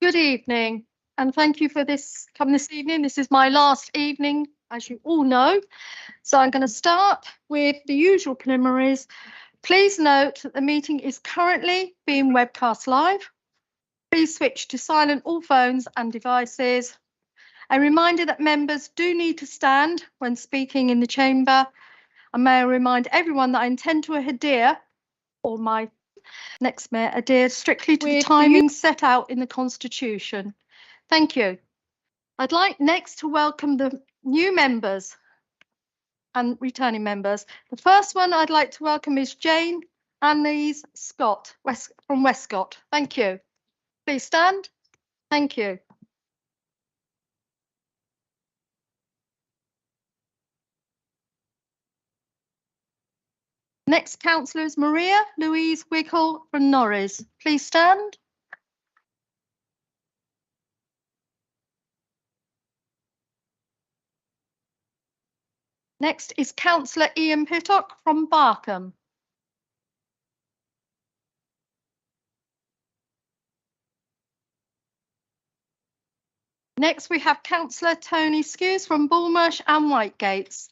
Good evening, and thank you for coming this evening. This is my last evening, as you all know. So I'm going to start with the usual preliminaries. Please note that the meeting is currently being webcast live. Please switch to silent all phones and devices. A reminder that members do need to stand when speaking in the chamber. And may I remind everyone that I intend to adhere, or my next mayor adhere strictly to the timing set out in the Constitution. Thank you. I'd like next to welcome the new members and returning members. The first one I'd like to welcome is Jane Annelise Scott from Westcott. Thank you. Please stand. Thank you. Next councillor is Maria Louise Wiggle from Norris. Please stand. Next is Councillor Ian Pittock from Barkham. Next we have Councillor Tony Skews from Bullmarsh and Whitegates.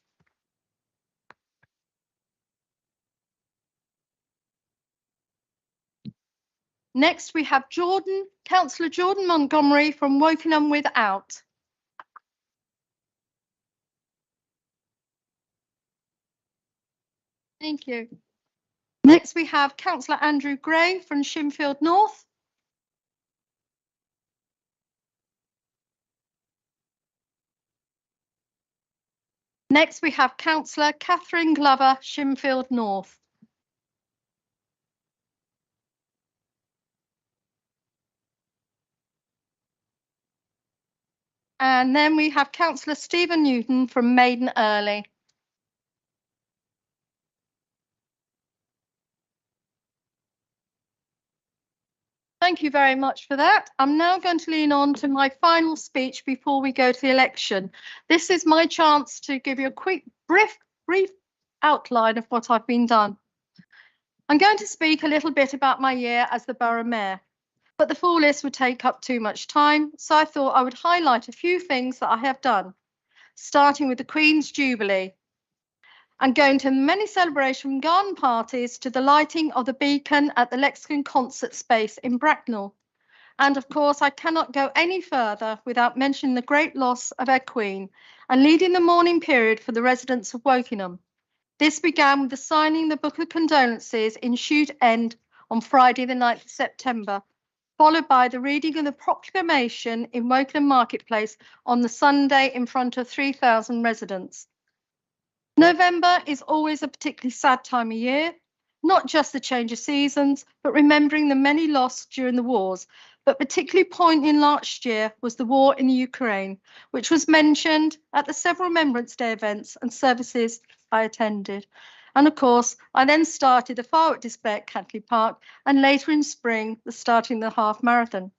Next we have Councillor Jordan Montgomery from Wokingham Without. Thank you. Next we have Councillor Andrew Gray from Shinfield North. Next we have Councillor Catherine Glover, Shinfield North. And then we have Councillor Stephen Newton from Maiden Early. Thank you very much for that. I'm now going to lean on to my final speech before we go to the election. This is my chance to give you a quick, brief outline of what I've been done. I'm going to speak a little bit about my year as the Borough Mayor, but the full list would take up too much time, so I thought I would highlight a few things that I have done, starting with the Queen's Jubilee and going to many celebration garden parties to the lighting of the beacon at the Lexicon Concert Space in Bracknell. And of course, I cannot go any further without mentioning the great loss of our Queen and leading the mourning period for the residents of Wokingham. This began with the signing the Book of Condolences in Chute End on Friday the 9th of September, followed by the reading of the proclamation in Wokingham Marketplace on the Sunday in front of 3,000 residents. November is always a particularly sad time of year, not just the change of seasons, but remembering the many lost during the wars. But particularly poignant last year was the war in the Ukraine, which was mentioned at the several Remembrance Day events and services I attended. And of course, I then started the firework display at Cantley Park and later in spring, the starting the half marathon.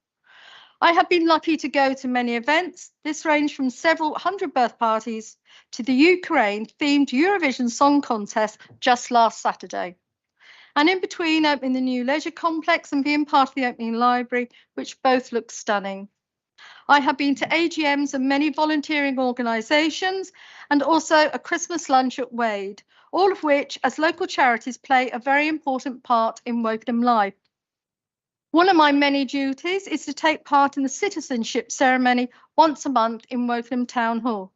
I have been lucky to go to many events. This ranged from several hundred birth parties to the Ukraine-themed Eurovision Song Contest just last Saturday. And in between opening the new leisure complex and being part of the opening library, which both look stunning. I have been to AGMs of many volunteering organisations and also a Christmas lunch at Wade, all of which, as local charities, play a very important part in Wokingham life. One of my many duties is to take part in the citizenship ceremony once a month in Wokingham Town Hall.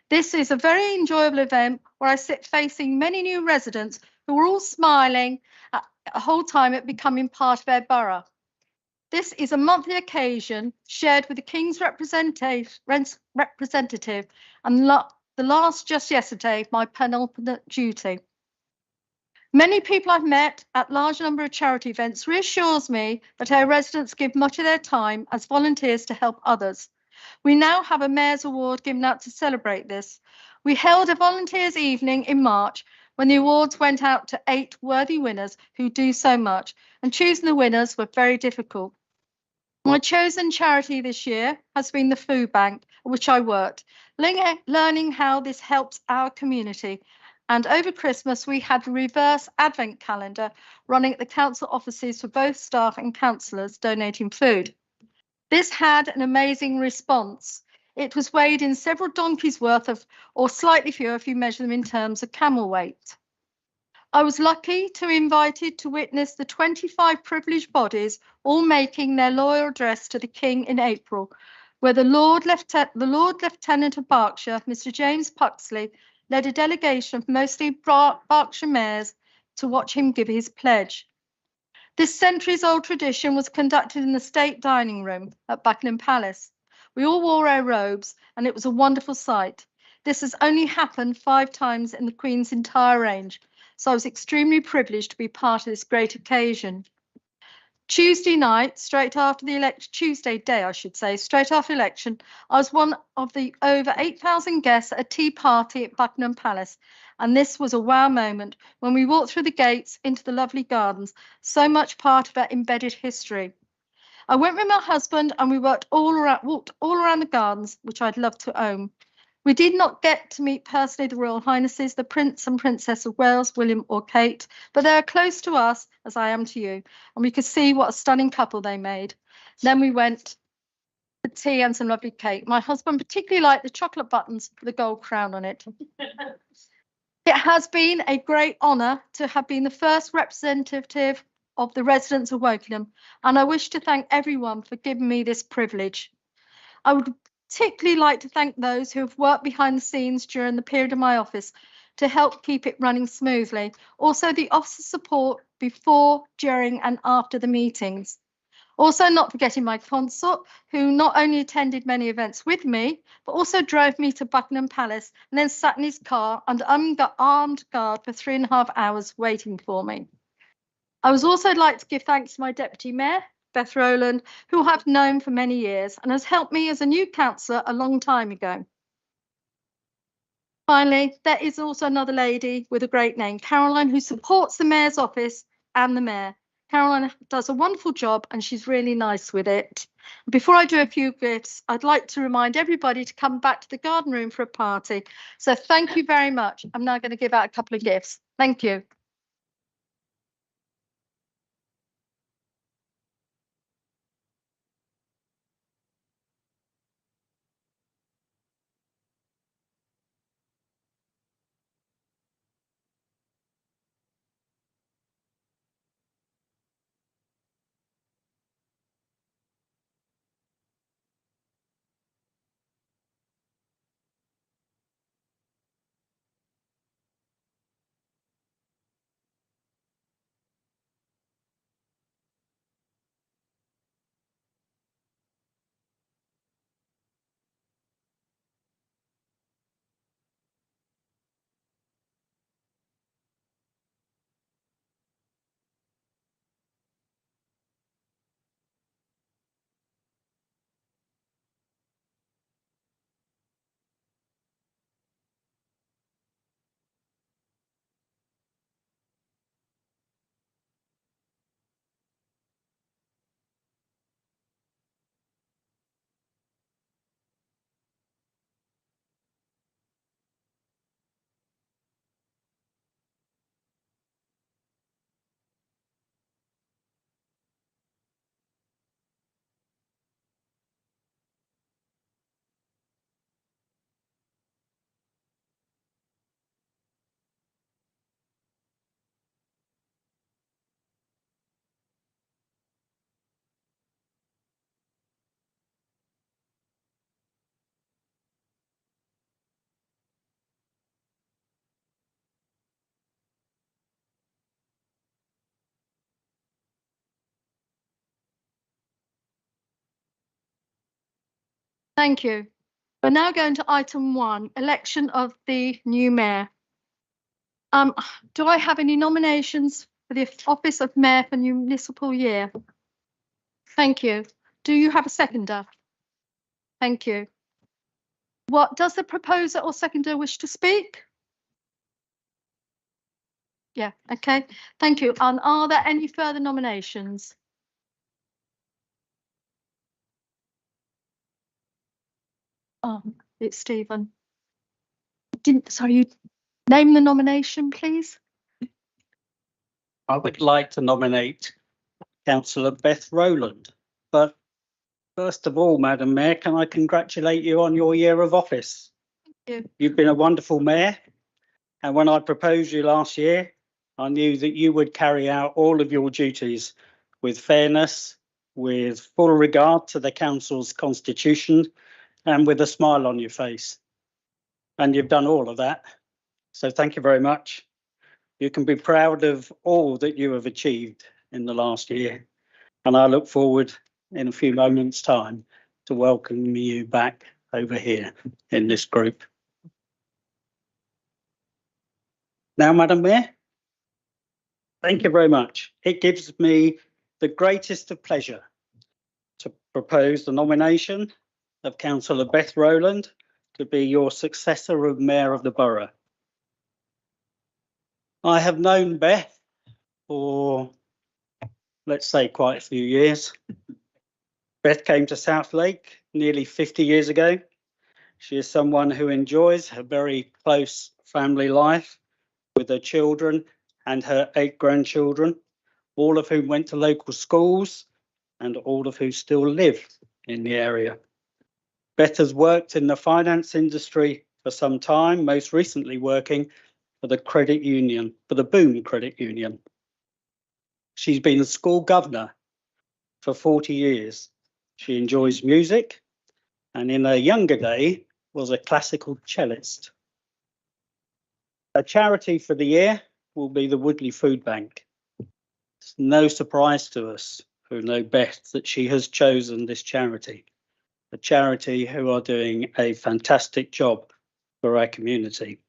This is a very enjoyable event where I sit facing many new residents who are all smiling at the whole time at becoming part of our borough. This is a monthly occasion shared with the King's representative and the last just yesterday, my penultimate duty. Many people I've met at large number of charity events reassures me that our residents give much of their time as volunteers to help others. We now have a Mayor's Award given out to celebrate this. We held a volunteers evening in March when the awards went out to 8 worthy winners who do so much, and choosing the winners were very difficult. My chosen charity this year has been the Food Bank, at which I worked, learning how this helps our community. And over Christmas, we had a reverse advent calendar running at the council offices for both staff and councillors donating food. This had an amazing response. It was weighed in several donkeys worth of, or slightly fewer if you measure them in terms of camel weight. I was lucky to be invited to witness the 25 privileged bodies all making their loyal address to the King in April, where the Lord Lieutenant of Berkshire, Mr. James Puxley, led a delegation of mostly Berkshire mayors to watch him give his pledge. This centuries-old tradition was conducted in the state dining room at Buckingham Palace. We all wore our robes, and it was a wonderful sight. This has only happened 5 times in the Queen's entire reign, so I was extremely privileged to be part of this great occasion. Tuesday night, Tuesday day, I should say, straight after election, I was one of the over 8,000 guests at a tea party at Buckingham Palace. And this was a wow moment when we walked through the gates into the lovely gardens, so much part of our embedded history. I went with my husband and we walked all around the gardens, which I'd love to own. We did not get to meet personally the Royal Highnesses, the Prince and Princess of Wales, William or Kate, but they are close to us, as I am to you, and we could see what a stunning couple they made. Then we went for tea and some lovely cake. My husband particularly liked the chocolate buttons with a gold crown on it. It has been a great honour to have been the first representative of the residents of Wokingham, and I wish to thank everyone for giving me this privilege. I would particularly like to thank those who have worked behind the scenes during the period of my office to help keep it running smoothly. Also, the officer support before, during and after the meetings. Also, not forgetting my consort, who not only attended many events with me, but also drove me to Buckingham Palace and then sat in his car under armed guard for 3.5 hours waiting for me. I would also like to give thanks to my Deputy Mayor, Beth Rowland, who I've known for many years and has helped me as a new councillor a long time ago. Finally, there is also another lady with a great name, Caroline, who supports the Mayor's office and the Mayor. Caroline does a wonderful job and she's really nice with it. Before I do a few gifts, I'd like to remind everybody to come back to the garden room for a party. So thank you very much. I'm now going to give out a couple of gifts. Thank you. Thank you. We're now going to item 1, election of the new mayor. Do I have any nominations for the office of mayor for municipal year? Thank you. Do you have a seconder? Thank you. What does the proposer or seconder wish to speak? Yeah, okay. Thank you. And are there any further nominations? Oh, it's Stephen. Sorry, you name the nomination, please. I would like to nominate Councillor Beth Rowland, but First of all, Madam Mayor, can I congratulate you on your year of office? Thank you. You've been a wonderful mayor, and when I proposed you last year, I knew that you would carry out all of your duties with fairness, with full regard to the council's constitution, and with a smile on your face. And you've done all of that. So thank you very much. You can be proud of all that you have achieved in the last year. And I look forward in a few moments' time to welcoming you back over here in this group. Now, Madam Mayor, thank you very much. It gives me the greatest of pleasure to propose the nomination of Councillor Beth Rowland to be your successor as Mayor of the Borough. I have known Beth for, let's say, quite a few years. Beth came to Southlake nearly 50 years ago. She is someone who enjoys her very close family life with her children and her 8 grandchildren, all of whom went to local schools and all of who still live in the area. Beth has worked in the finance industry for some time, most recently working for the credit union, for the Boom Credit Union. She's been a school governor for 40 years. She enjoys music and in her younger day was a classical cellist. Her charity for the year will be the Woodley Food Bank. It's no surprise to us who know Beth that she has chosen this charity, a charity who are doing a fantastic job for our community.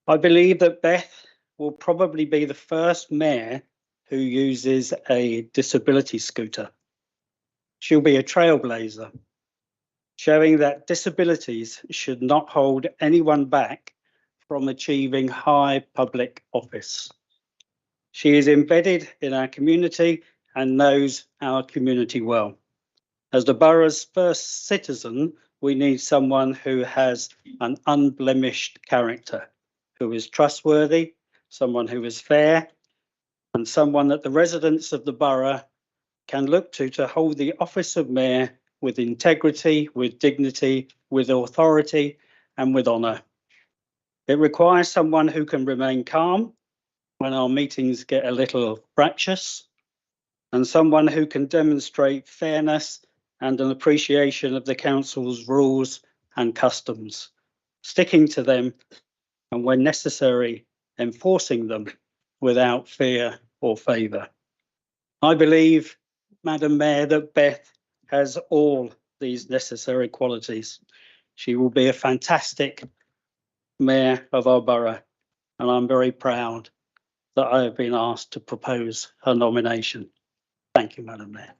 I believe that Beth will probably be the first mayor who uses a disability scooter. She'll be a trailblazer, showing that disabilities should not hold anyone back from achieving high public office. She is embedded in our community and knows our community well. As the borough's first citizen, we need someone who has an unblemished character, who is trustworthy, someone who is fair, and someone that the residents of the borough can look to hold the office of mayor with integrity, with dignity, with authority, and with honour. It requires someone who can remain calm when our meetings get a little fractious, and someone who can demonstrate fairness and an appreciation of the council's rules and customs, sticking to them and when necessary, enforcing them without fear or favour. I believe, Madam Mayor, that Beth has all these necessary qualities. She will be a fantastic mayor of our borough, and I'm very proud that I have been asked to propose her nomination. Thank you, Madam Mayor.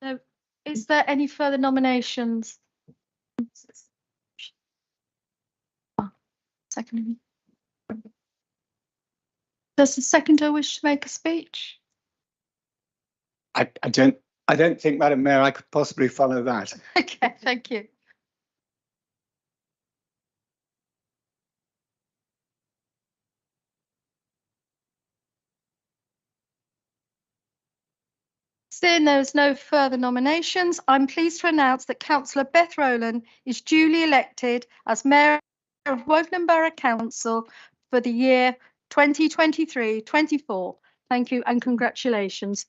So, is there any further nominations? Second. Does the seconder wish to make a speech? I don't think, Madam Mayor, I could possibly follow that. Okay, thank you. Seeing there is no further nominations, I'm pleased to announce that Councillor Beth Rowland is duly elected as Mayor of Wokingham Borough Council for the year 2023-24. Thank you and congratulations.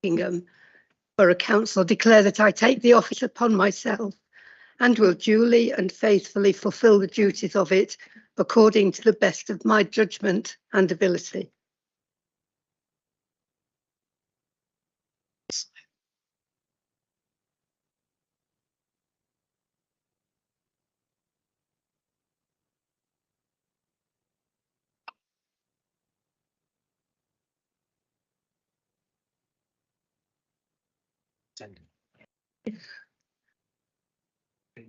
Wokingham Borough Council, declare that I take the office upon myself and will duly and faithfully fulfil the duties of it according to the best of my judgment and ability.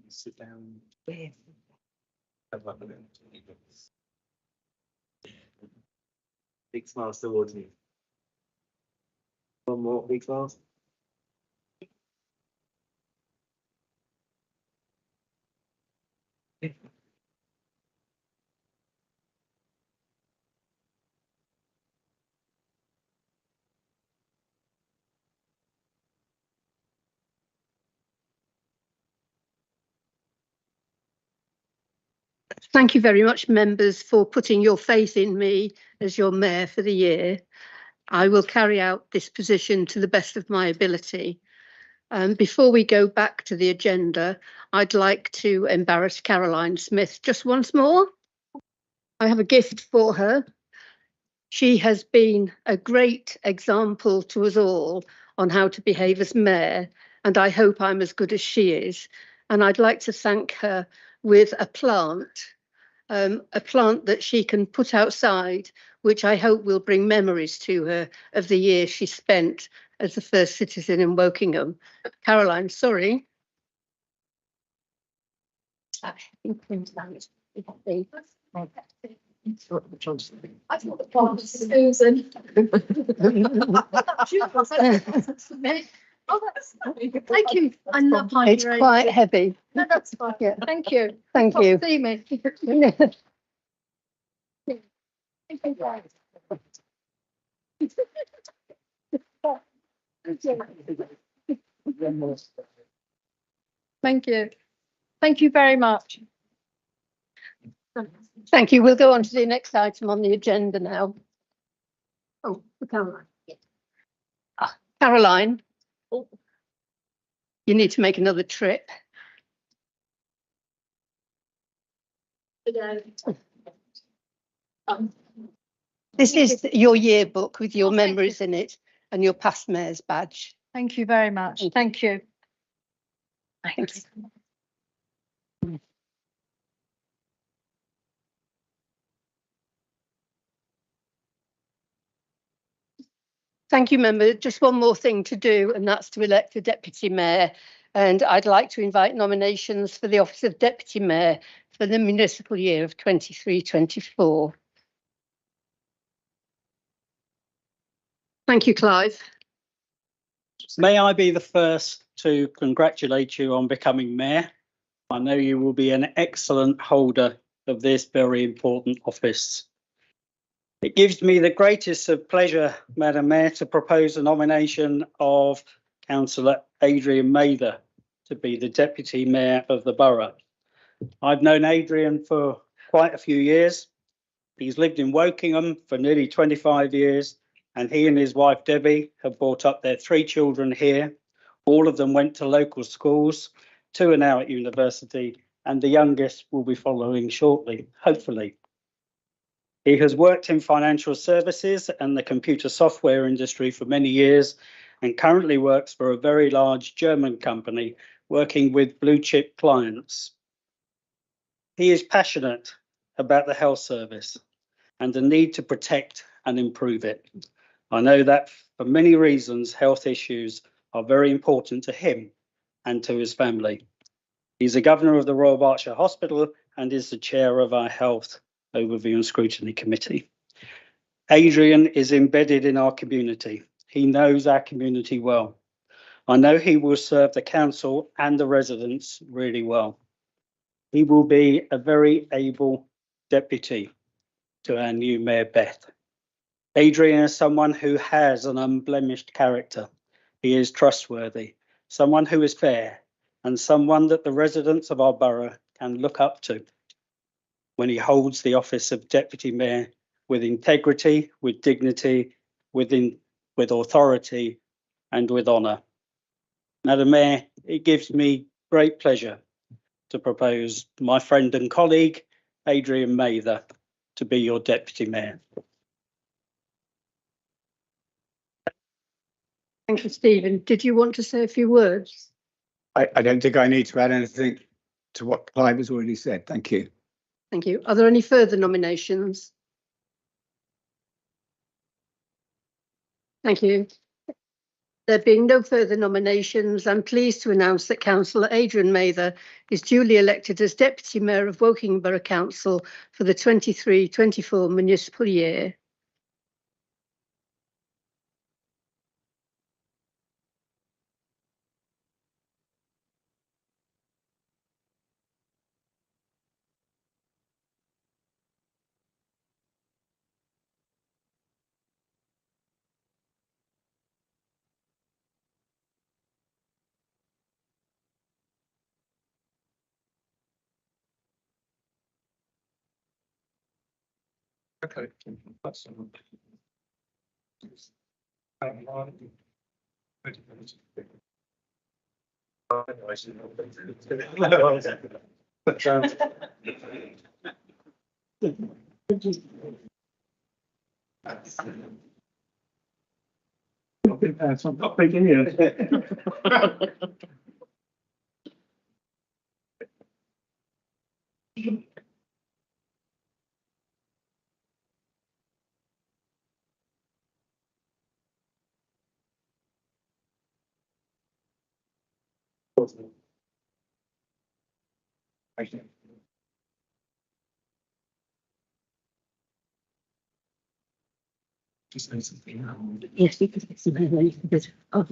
Sit down. Big smiles towards me. One more big smile. Thank you very much, members, for putting your faith in me as your mayor for the year. I will carry out this position to the best of my ability. Before we go back to the agenda, I'd like to embarrass Caroline Smith just once more. I have a gift for her. She has been a great example to us all on how to behave as mayor, and I hope I'm as good as she is. And I'd like to thank her with a plant that she can put outside, which I hope will bring memories to her of the year she spent as the first citizen in Wokingham. Caroline, sorry. I thought the plant was Susan. Oh, that's thank you. I love my It's quite heavy. No, that's fine. Yeah. Thank you. Thank you. See me. Thank you. Thank you very much. Thank you. We'll go on to the next item on the agenda now. Oh, Caroline. Caroline. Oh. You need to make another trip. This is your yearbook with your Oh, thank memories in it and your past mayor's badge. Thank you very much. Thank you. Thanks. Thank you, member. Just one more thing to do, and that's to elect a deputy mayor. And I'd like to invite nominations for the office of deputy mayor for the municipal year of 23-24. Thank you, Clive. May I be the first to congratulate you on becoming mayor. I know you will be an excellent holder of this very important office. It gives me the greatest of pleasure, Madam Mayor, to propose a nomination of Councillor Adrian Mather to be the Deputy Mayor of the borough. I've known Adrian for quite a few years. He's lived in Wokingham for nearly 25 years, and he and his wife Debbie have brought up their 3 children here. All of them went to local schools, 2 are now at university, and the youngest will be following shortly, hopefully. He has worked in financial services and the computer software industry for many years and currently works for a very large German company working with blue chip clients. He is passionate about the health service and the need to protect and improve it. I know that for many reasons, health issues are very important to him and to his family. He's the governor of the Royal Berkshire Hospital and is the chair of our Health Overview and Scrutiny Committee. Adrian is embedded in our community. He knows our community well. I know he will serve the council and the residents really well. He will be a very able deputy to our new Mayor Beth. Adrian is someone who has an unblemished character. He is trustworthy, someone who is fair, and someone that the residents of our borough can look up to when he holds the office of Deputy Mayor with integrity, with dignity, with authority, and with honour. Madam Mayor, it gives me great pleasure to propose my friend and colleague, Adrian Mather, to be your Deputy Mayor. Thank you, Stephen. Did you want to say a few words? I don't think I need to add anything to what Clive has already said. Thank you. Thank you. Are there any further nominations? Thank you. There being no further nominations, I'm pleased to announce that Councillor Adrian Mather is duly elected as Deputy Mayor of Woking Borough Council for the 23-24 municipal year. Okay. That's not big in here. Yes, because it's a bit. Oh.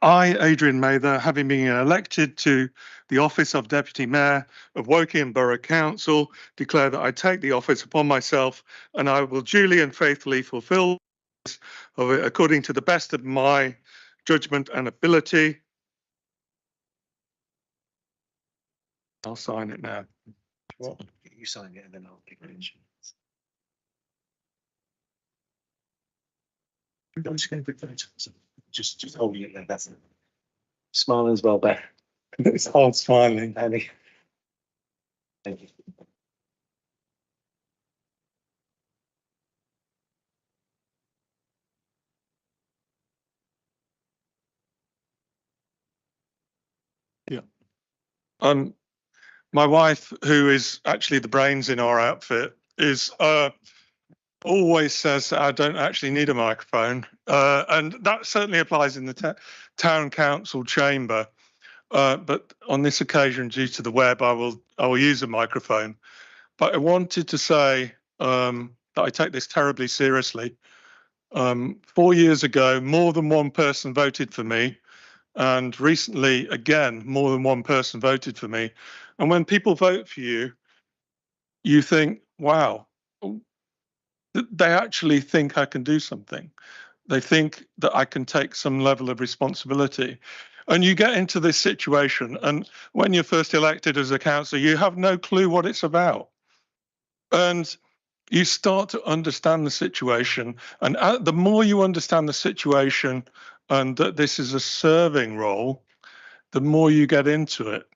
I, Adrian Mather, having been elected to the office of Deputy Mayor of Woking Borough Council, declare that I take the office upon myself and I will duly and faithfully fulfil of it according to the best of my judgment and ability. I'll sign it now. You sign it and then I'll take it. I'm just going to put photos. Just holding it there. That's it. Smiling as well, Beth. It's hard smiling. Andy. Thank you. My wife, who is actually the brains in our outfit, is always says that I don't actually need a microphone, and that certainly applies in the town council chamber. But on this occasion, due to the web, I will use a microphone. But I wanted to say that I take this terribly seriously. 4 years ago, more than one person voted for me. And recently, again, more than one person voted for me. And when people vote for you, you think, wow, they actually think I can do something. They think that I can take some level of responsibility. And you get into this situation, and when you're first elected as a councillor, you have no clue what it's about. And you start to understand the situation. And the more you understand the situation and that this is a serving role, the more you get into it.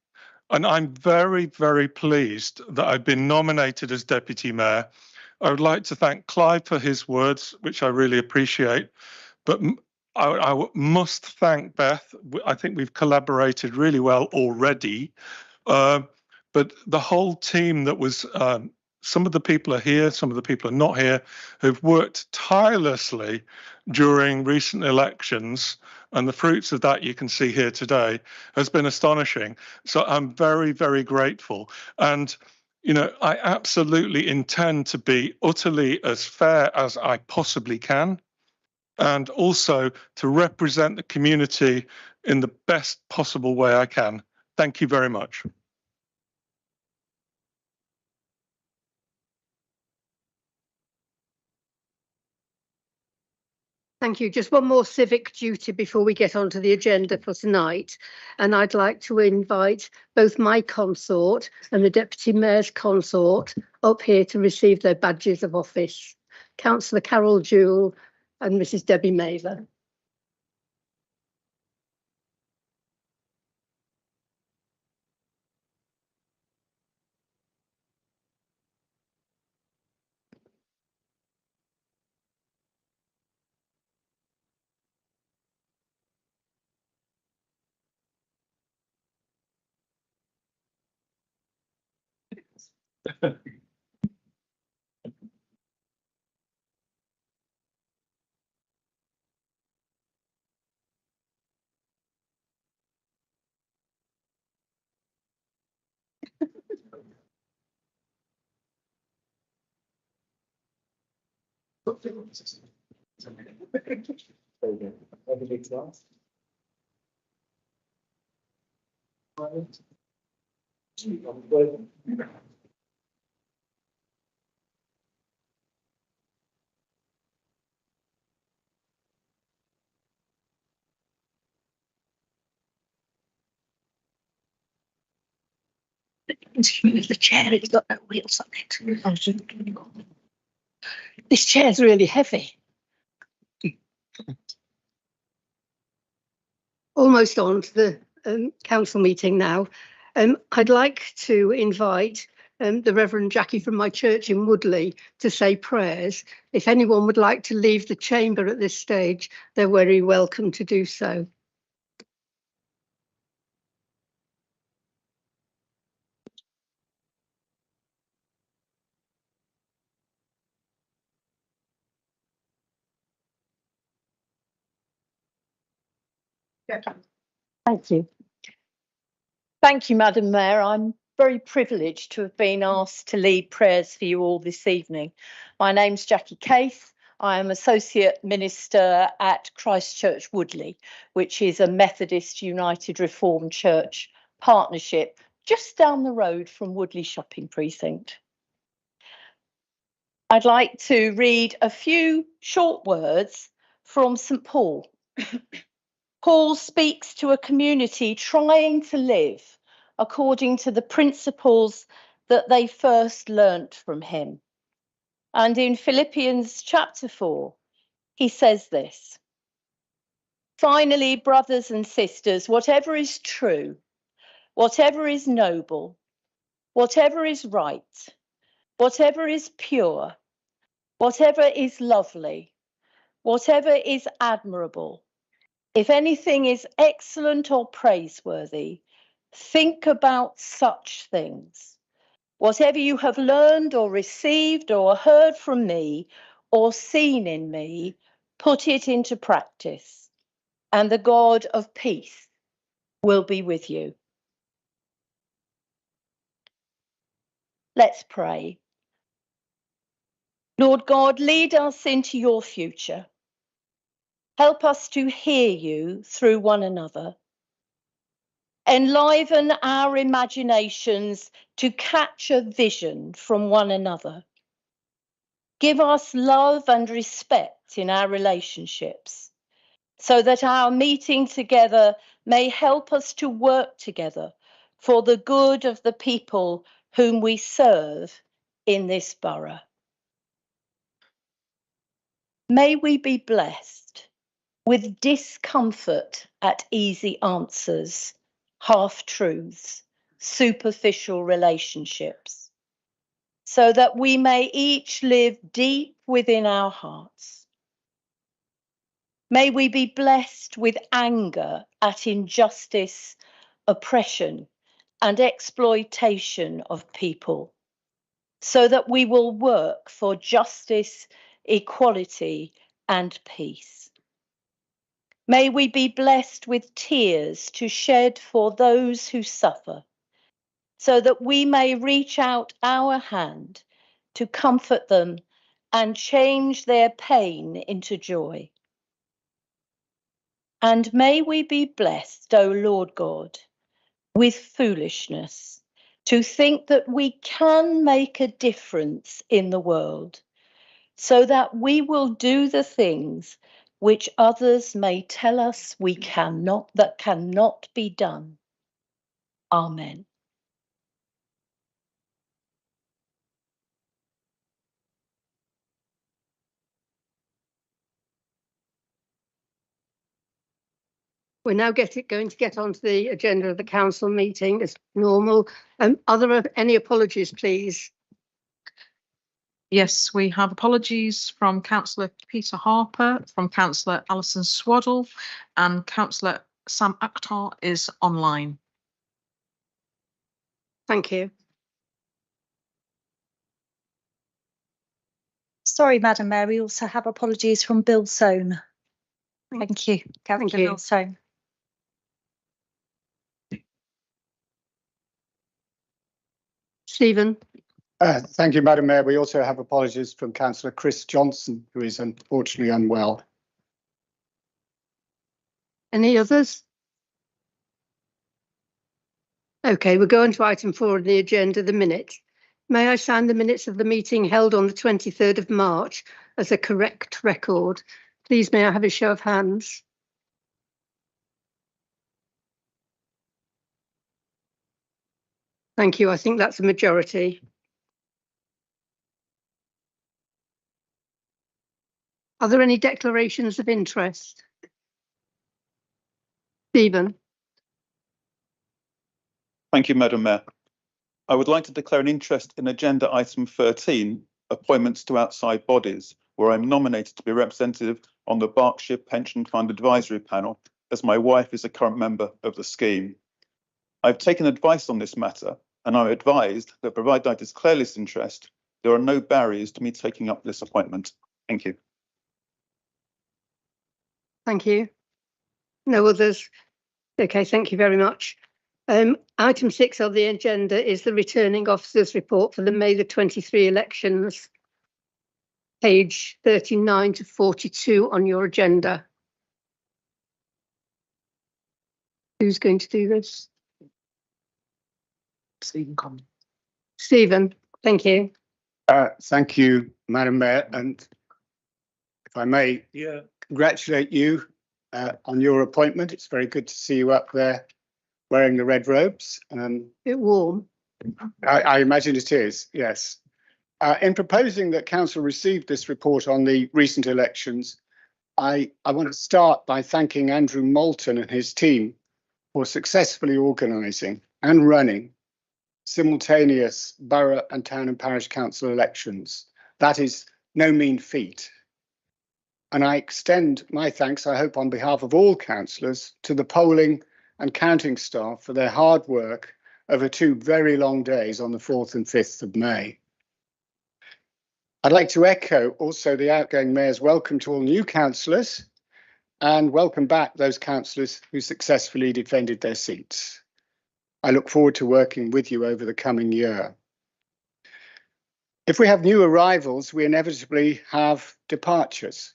And I'm very, very pleased that I've been nominated as Deputy Mayor. I would like to thank Clive for his words, which I really appreciate. But I must thank Beth. I think we've collaborated really well already. But the whole team that was, some of the people are here, some of the people are not here, who've worked tirelessly during recent elections, and the fruits of that you can see here today has been astonishing. So I'm very, very grateful. And, you know, I absolutely intend to be utterly as fair as I possibly can. and also to represent the community in the best possible way I can. Thank you very much. Thank you. Just one more civic duty before we get onto the agenda for tonight. And I'd like to invite both my consort and the Deputy Mayor's consort up here to receive their badges of office. Councillor Carol Jewell and Mrs. Debbie Mather. The chair, it's got no wheels on it. This chair's really heavy. Almost on to the council meeting now. I'd like to invite the Reverend Jackie from my church in Woodley to say prayers. If anyone would like to leave the chamber at this stage, they're very welcome to do so. Thank you. Thank you, Madam Mayor. I'm very privileged to have been asked to lead prayers for you all this evening. My name's Jackie Case. I am Associate Minister at Christ Church Woodley, which is a Methodist United Reformed Church partnership just down the road from Woodley Shopping Precinct. I'd like to read a few short words from St. Paul. Paul speaks to a community trying to live according to the principles that they first learnt from him. And in Philippians chapter 4, he says this: "Finally, brothers and sisters, whatever is true, whatever is noble, whatever is right, whatever is pure, whatever is lovely, whatever is admirable, if anything is excellent or praiseworthy, think about such things. Whatever you have learned or received or heard from me or seen in me, put it into practice, and the God of peace will be with you." Let's pray. Lord God, lead us into your future. Help us to hear you through one another. Enliven our imaginations to catch a vision from one another. Give us love and respect in our relationships, so that our meeting together may help us to work together for the good of the people whom we serve in this borough. May we be blessed with discomfort at easy answers, half-truths, superficial relationships, so that we may each live deep within our hearts. May we be blessed with anger at injustice, oppression, and exploitation of people, so that we will work for justice, equality, and peace. May we be blessed with tears to shed for those who suffer, so that we may reach out our hand to comfort them and change their pain into joy. And may we be blessed, O Lord God, with foolishness, to think that we can make a difference in the world, so that we will do the things which others may tell us that cannot be done. Amen. We're now going to get onto the agenda of the council meeting as normal. Are there any apologies, please? Yes, we have apologies from Councillor Peter Harper, from Councillor Alison Swaddle, and Councillor Sam Akhtar is online. Thank you. Sorry, Madam Mayor, we also have apologies from Bill Soane. Thank you, Councillor you. Bill Soane. Stephen? Thank you, Madam Mayor. We also have apologies from Councillor Chris Johnson, who is unfortunately unwell. Any others? Okay, we'll go on to item 4 on the agenda, the minutes. May I sign the minutes of the meeting held on the 23rd of March as a correct record? Please, may I have a show of hands? Thank you. I think that's a majority. Are there any declarations of interest? Stephen? Thank you, Madam Mayor. I would like to declare an interest in agenda item 13, appointments to outside bodies, where I'm nominated to be representative on the Berkshire Pension Fund Advisory Panel, as my wife is a current member of the scheme. I've taken advice on this matter, and I'm advised that provided I declare this interest, there are no barriers to me taking up this appointment. Thank you. Thank you. No others? Okay, thank you very much. Item 6 on the agenda is the returning officers report for the May the 23 elections. Page 39 to 42 on your agenda. Who's going to do this? Stephen Conn. Stephen, thank you. Thank you, Madam Mayor, and if I may congratulate you on your appointment. It's very good to see you up there wearing the red robes. A bit warm. I imagine it is, yes. In proposing that Council receive this report on the recent elections, I want to start by thanking Andrew Moulton and his team for successfully organising and running simultaneous borough and town and parish council elections. That is no mean feat. And I extend my thanks, I hope on behalf of all councillors, to the polling and counting staff for their hard work over 2 very long days on the 4th and 5th of May. I'd like to echo also the outgoing Mayor's welcome to all new councillors and welcome back those councillors who successfully defended their seats. I look forward to working with you over the coming year. If we have new arrivals, we inevitably have departures.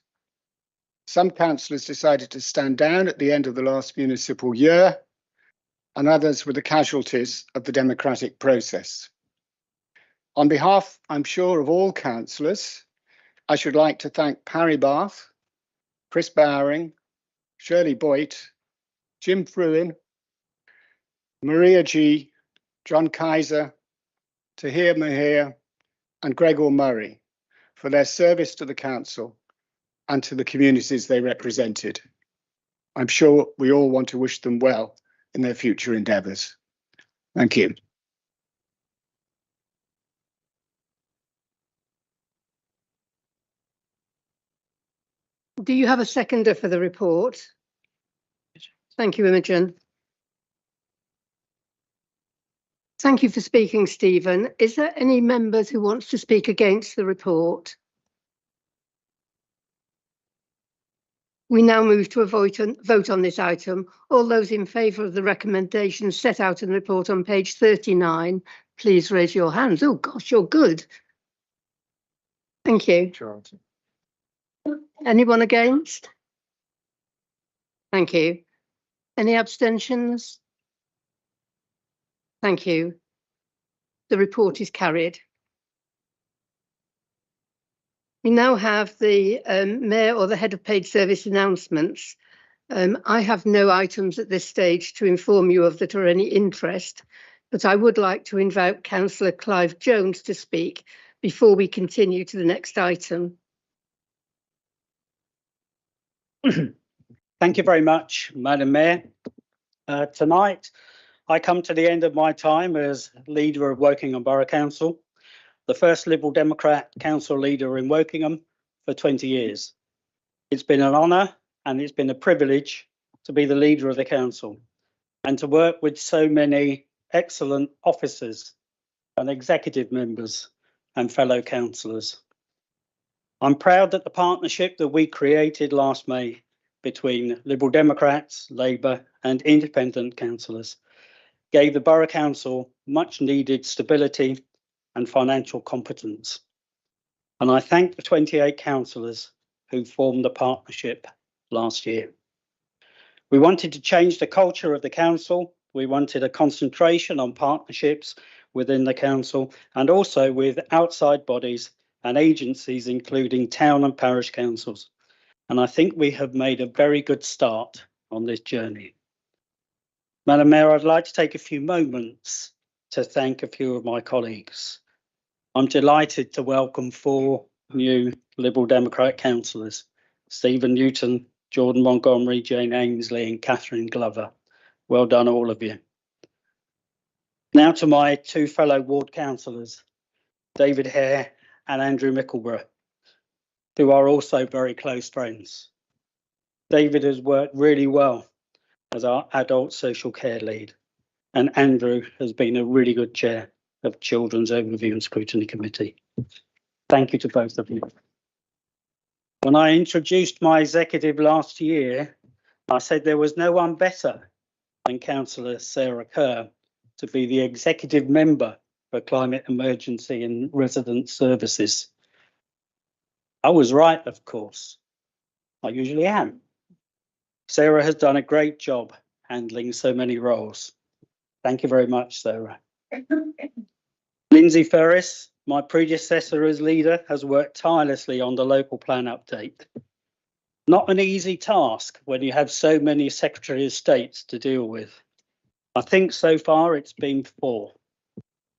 Some councillors decided to stand down at the end of the last municipal year, and others were the casualties of the democratic process. On behalf, I'm sure, of all councillors, I should like to thank Parry Bath, Chris Bowring, Shirley Boyt, Jim Fruin, Maria G, John Kaiser, Tahir Mahir, and Gregor Murray for their service to the council and to the communities they represented. I'm sure we all want to wish them well in their future endeavours. Thank you. Do you have a seconder for the report? Thank you, Imogen. Thank you for speaking, Stephen. Is there any members who wants to speak against the report? We now move to a vote on this item. All those in favour of the recommendations set out in the report on page 39, please raise your hands. Oh gosh, you're good. Thank you. Anyone against? Thank you. Any abstentions? Thank you. The report is carried. We now have the Mayor or the Head of Paid Service announcements. I have no items at this stage to inform you of that are any interest, but I would like to invite Councillor Clive Jones to speak before we continue to the next item. Thank you very much, Madam Mayor. Tonight, I come to the end of my time as leader of Wokingham Borough Council, the first Liberal Democrat council leader in Wokingham for 20 years. It's been an honour and it's been a privilege to be the leader of the council and to work with so many excellent officers and executive members and fellow councillors. I'm proud that the partnership that we created last May between Liberal Democrats, Labour and independent councillors gave the Borough Council much needed stability and financial competence. And I thank the 28 councillors who formed the partnership last year. We wanted to change the culture of the council. We wanted a concentration on partnerships within the council and also with outside bodies and agencies, including town and parish councils. And I think we have made a very good start on this journey. Madam Mayor, I'd like to take a few moments to thank a few of my colleagues. I'm delighted to welcome 4 new Liberal Democrat councillors, Stephen Newton, Jordan Montgomery, Jane Ainsley and Catherine Glover. Well done, all of you. Now to my 2 fellow ward councillors, David Hare and Andrew Mickleborough, who are also very close friends. David has worked really well as our adult social care lead, and Andrew has been a really good chair of Children's Overview and Scrutiny Committee. Thank you to both of you. When I introduced my executive last year, I said there was no one better than Councillor Sarah Kerr to be the executive member for Climate Emergency and Resident Services. I was right, of course. I usually am. Sarah has done a great job handling so many roles. Thank you very much, Sarah. Lindsay Ferris, my predecessor as leader, has worked tirelessly on the local plan update. Not an easy task when you have so many Secretary of States to deal with. I think so far it's been 4.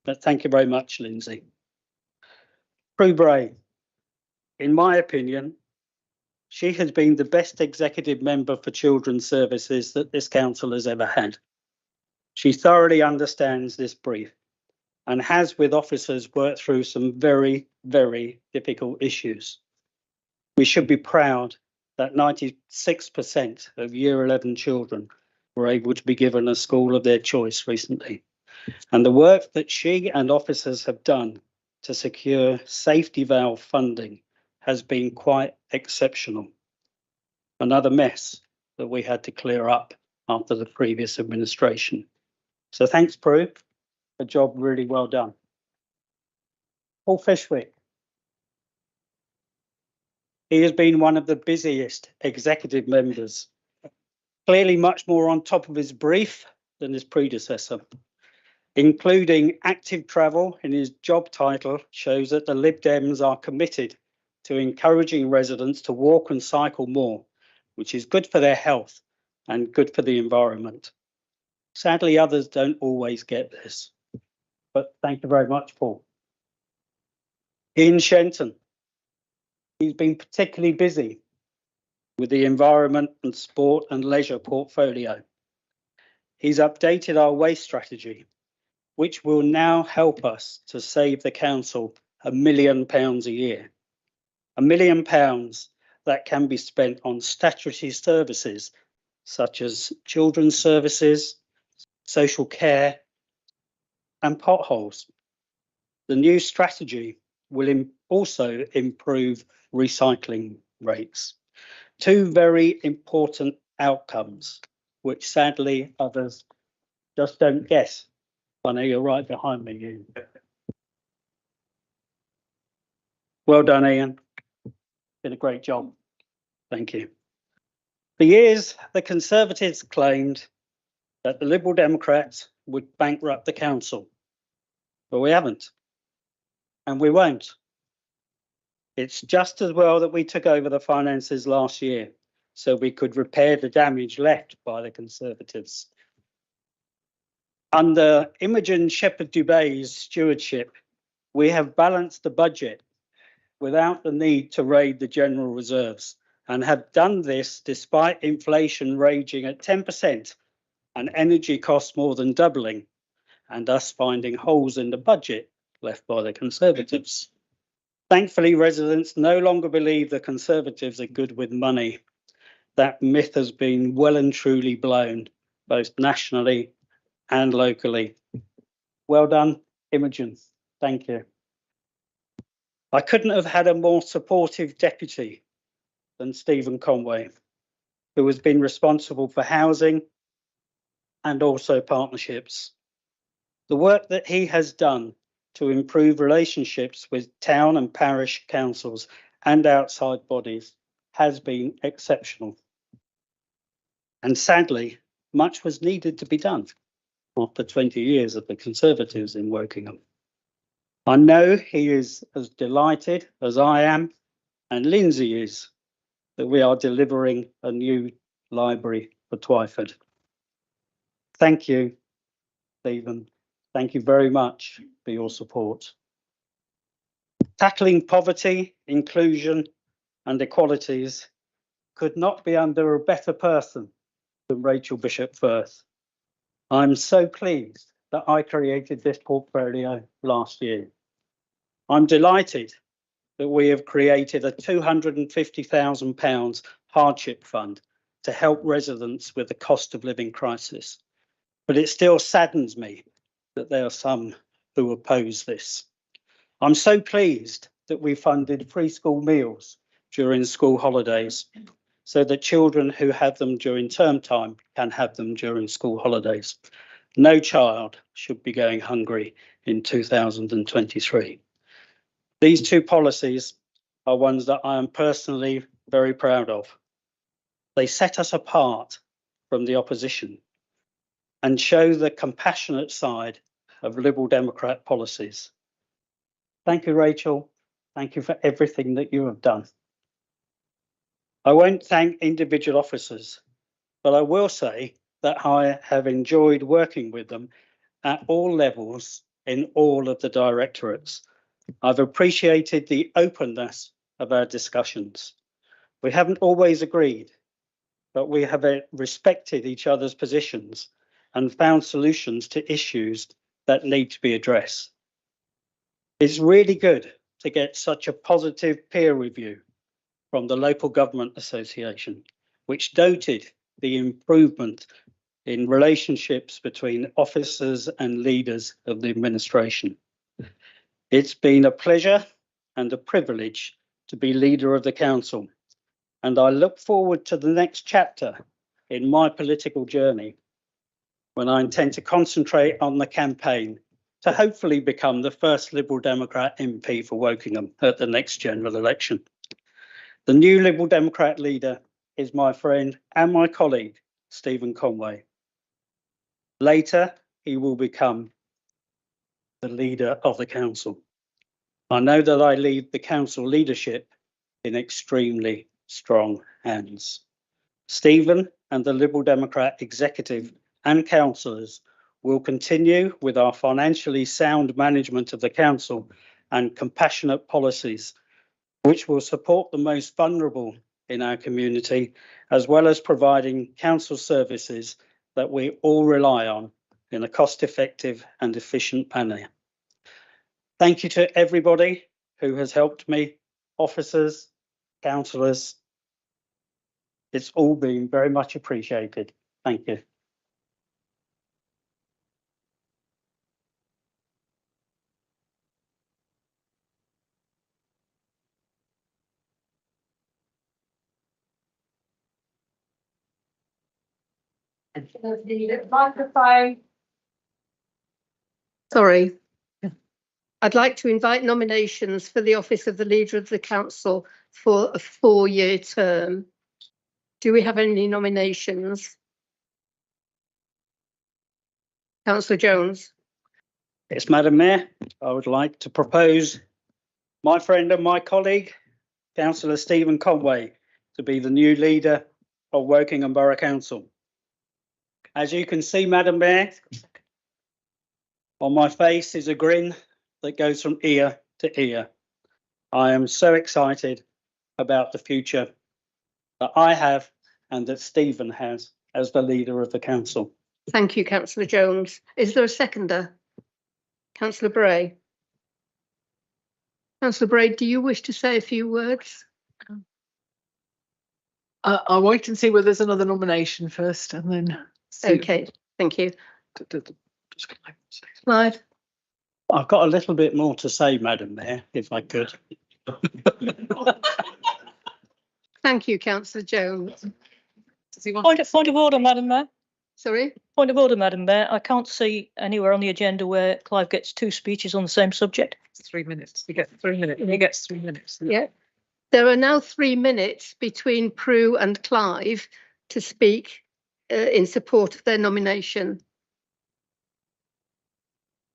But thank you very much, Lindsay. Prue Bray, in my opinion, she has been the best executive member for Children's Services that this council has ever had. She thoroughly understands this brief and has, with officers, worked through some very, very difficult issues. We should be proud that 96% of Year 11 children were able to be given a school of their choice recently. And the work that she and officers have done to secure safety valve funding has been quite exceptional. Another mess that we had to clear up after the previous administration. So thanks, Prue. A job really well done. Paul Fishwick. He has been one of the busiest executive members, clearly much more on top of his brief than his predecessor. Including active travel in his job title shows that the Lib Dems are committed to encouraging residents to walk and cycle more, which is good for their health and good for the environment. Sadly, others don't always get this, but thank you very much, Paul. Ian Shenton, he's been particularly busy with the environment and sport and leisure portfolio. He's updated our waste strategy, which will now help us to save the council £1 million a year. £1 million that can be spent on statutory services such as children's services, social care and potholes. The new strategy will also improve recycling rates. 2 very important outcomes, which sadly others just don't guess. I know you're right behind me, Ian. Well done, Ian. Been a great job. Thank you. For years, the Conservatives claimed that the Liberal Democrats would bankrupt the council, but we haven't, and we won't. It's just as well that we took over the finances last year, so we could repair the damage left by the Conservatives. Under Imogen Shepherd-Dubé's stewardship, we have balanced the budget without the need to raid the general reserves, and have done this despite inflation raging at 10% and energy costs more than doubling, and us finding holes in the budget left by the Conservatives. Thankfully, residents no longer believe the Conservatives are good with money. That myth has been well and truly blown, both nationally and locally. Well done, Imogen. Thank you. I couldn't have had a more supportive deputy than Stephen Conway, who has been responsible for housing and also partnerships. The work that he has done to improve relationships with town and parish councils and outside bodies has been exceptional. And sadly, much was needed to be done after 20 years of the Conservatives in Wokingham. I know he is as delighted as I am, and Lindsay is, that we are delivering a new library for Twyford. Thank you, Stephen. Thank you very much for your support. Tackling poverty, inclusion and equalities could not be under a better person than Rachel Bishop-Firth. I'm so pleased that I created this portfolio last year. I'm delighted that we have created a £250,000 hardship fund to help residents with the cost of living crisis. But it still saddens me that there are some who oppose this. I'm so pleased that we funded free school meals during school holidays so that children who have them during term time can have them during school holidays. No child should be going hungry in 2023. These two policies are ones that I am personally very proud of. They set us apart from the opposition and show the compassionate side of Liberal Democrat policies. Thank you, Rachel. Thank you for everything that you have done. I won't thank individual officers, but I will say that I have enjoyed working with them at all levels in all of the directorates. I've appreciated the openness of our discussions. We haven't always agreed, but we have respected each other's positions and found solutions to issues that need to be addressed. It's really good to get such a positive peer review from the Local Government Association, which noted the improvement in relationships between officers and leaders of the administration. It's been a pleasure and a privilege to be leader of the council, and I look forward to the next chapter in my political journey, when I intend to concentrate on the campaign to hopefully become the first Liberal Democrat MP for Wokingham at the next general election. The new Liberal Democrat leader is my friend and my colleague, Stephen Conway. Later, he will become the leader of the council. I know that I leave the council leadership in extremely strong hands. Stephen and the Liberal Democrat executive and councillors will continue with our financially sound management of the council and compassionate policies, which will support the most vulnerable in our community, as well as providing council services that we all rely on in a cost-effective and efficient manner. Thank you to everybody who has helped me, officers, councillors. It's all been very much appreciated. Thank you. Microphone. Sorry. I'd like to invite nominations for the office of the Leader of the Council for a 4-year term. Do we have any nominations? Councillor Jones. Yes, Madam Mayor, I would like to propose my friend and my colleague, Councillor Stephen Conway, to be the new leader of Wokingham Borough Council. As you can see, Madam Mayor, on my face is a grin that goes from ear to ear. I am so excited about the future that I have and that Stephen has as the leader of the council. Thank you, Councillor Jones. Is there a seconder? Councillor Bray. Councillor Bray, do you wish to say a few words? I'll wait and see whether there's another nomination first and then. Okay, thank you. Clive. I've got a little bit more to say, Madam Mayor, if I could. Thank you, Councillor Jones. Point of order, Madam Mayor. Sorry? Point of order, Madam Mayor. I can't see anywhere on the agenda where Clive gets 2 speeches on the same subject. It's 3 minutes. He gets 3 minutes. He gets 3 minutes. Yeah. There are now 3 minutes between Prue and Clive to speak in support of their nomination.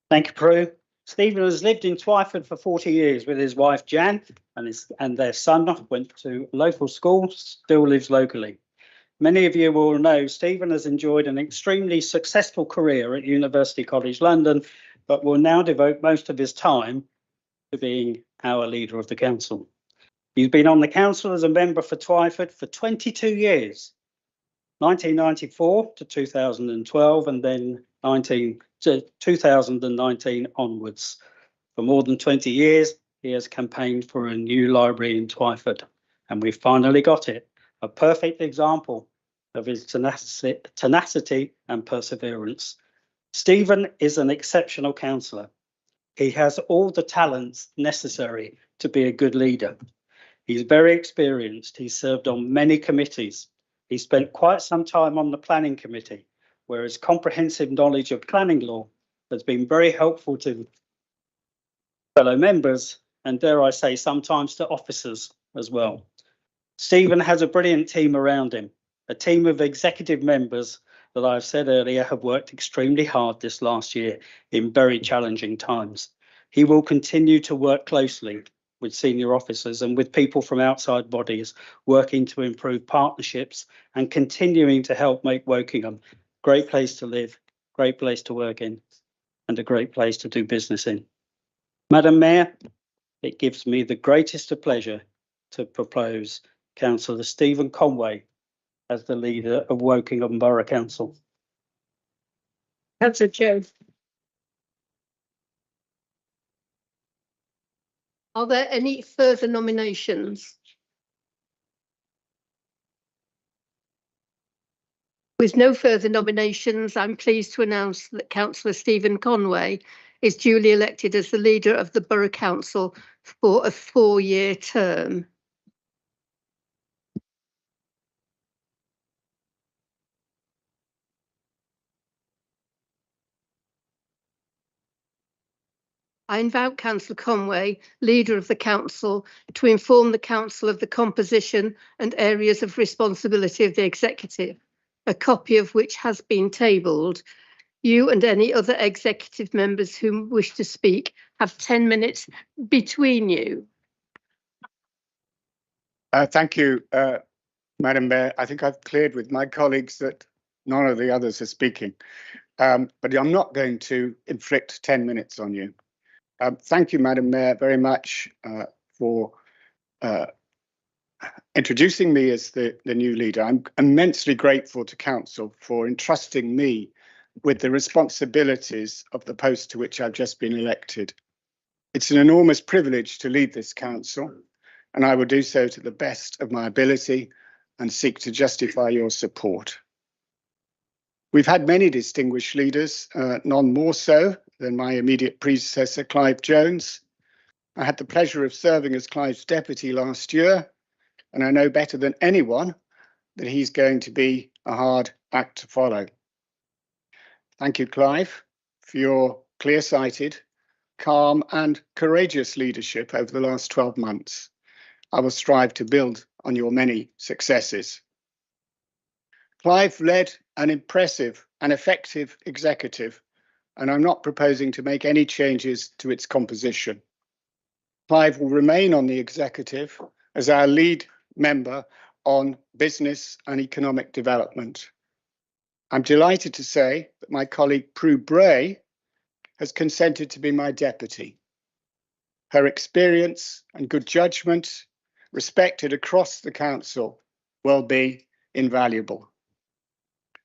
Thank you, Prue. Stephen has lived in Twyford for 40 years with his wife Jan, and their son went to local school, still lives locally. Many of you will know Stephen has enjoyed an extremely successful career at University College London, but will now devote most of his time to being our leader of the council. He's been on the council as a member for Twyford for 22 years, 1994 to 2012, and then 2019 onwards. For more than 20 years, he has campaigned for a new library in Twyford, and we've finally got it. A perfect example of his tenacity and perseverance. Stephen is an exceptional councillor. He has all the talents necessary to be a good leader. He's very experienced. He's served on many committees. He spent quite some time on the planning committee, where his comprehensive knowledge of planning law has been very helpful to fellow members and, dare I say, sometimes to officers as well. Stephen has a brilliant team around him, a team of executive members that I've said earlier have worked extremely hard this last year in very challenging times. He will continue to work closely with senior officers and with people from outside bodies, working to improve partnerships and continuing to help make Wokingham a great place to live, great place to work in, and a great place to do business in. Madam Mayor, it gives me the greatest of pleasure to propose Councillor Stephen Conway as the leader of Wokingham Borough Council. Councillor Jones. Are there any further nominations? With no further nominations, I'm pleased to announce that Councillor Stephen Conway is duly elected as the leader of the Borough Council for a 4-year term. I invite Councillor Conway, leader of the council, to inform the council of the composition and areas of responsibility of the executive, a copy of which has been tabled. You and any other executive members who wish to speak have 10 minutes between you. Thank you, Madam Mayor. I think I've cleared with my colleagues that none of the others are speaking, but I'm not going to inflict 10 minutes on you. Thank you, Madam Mayor, very much for introducing me as the new leader. I'm immensely grateful to Council for entrusting me with the responsibilities of the post to which I've just been elected. It's an enormous privilege to lead this Council, and I will do so to the best of my ability and seek to justify your support. We've had many distinguished leaders, none more so than my immediate predecessor, Clive Jones. I had the pleasure of serving as Clive's deputy last year, and I know better than anyone that he's going to be a hard act to follow. Thank you, Clive, for your clear-sighted, calm and courageous leadership over the last 12 months. I will strive to build on your many successes. Clive led an impressive and effective executive, and I'm not proposing to make any changes to its composition. Clive will remain on the executive as our lead member on business and economic development. I'm delighted to say that my colleague Prue Bray has consented to be my deputy. Her experience and good judgment, respected across the council, will be invaluable.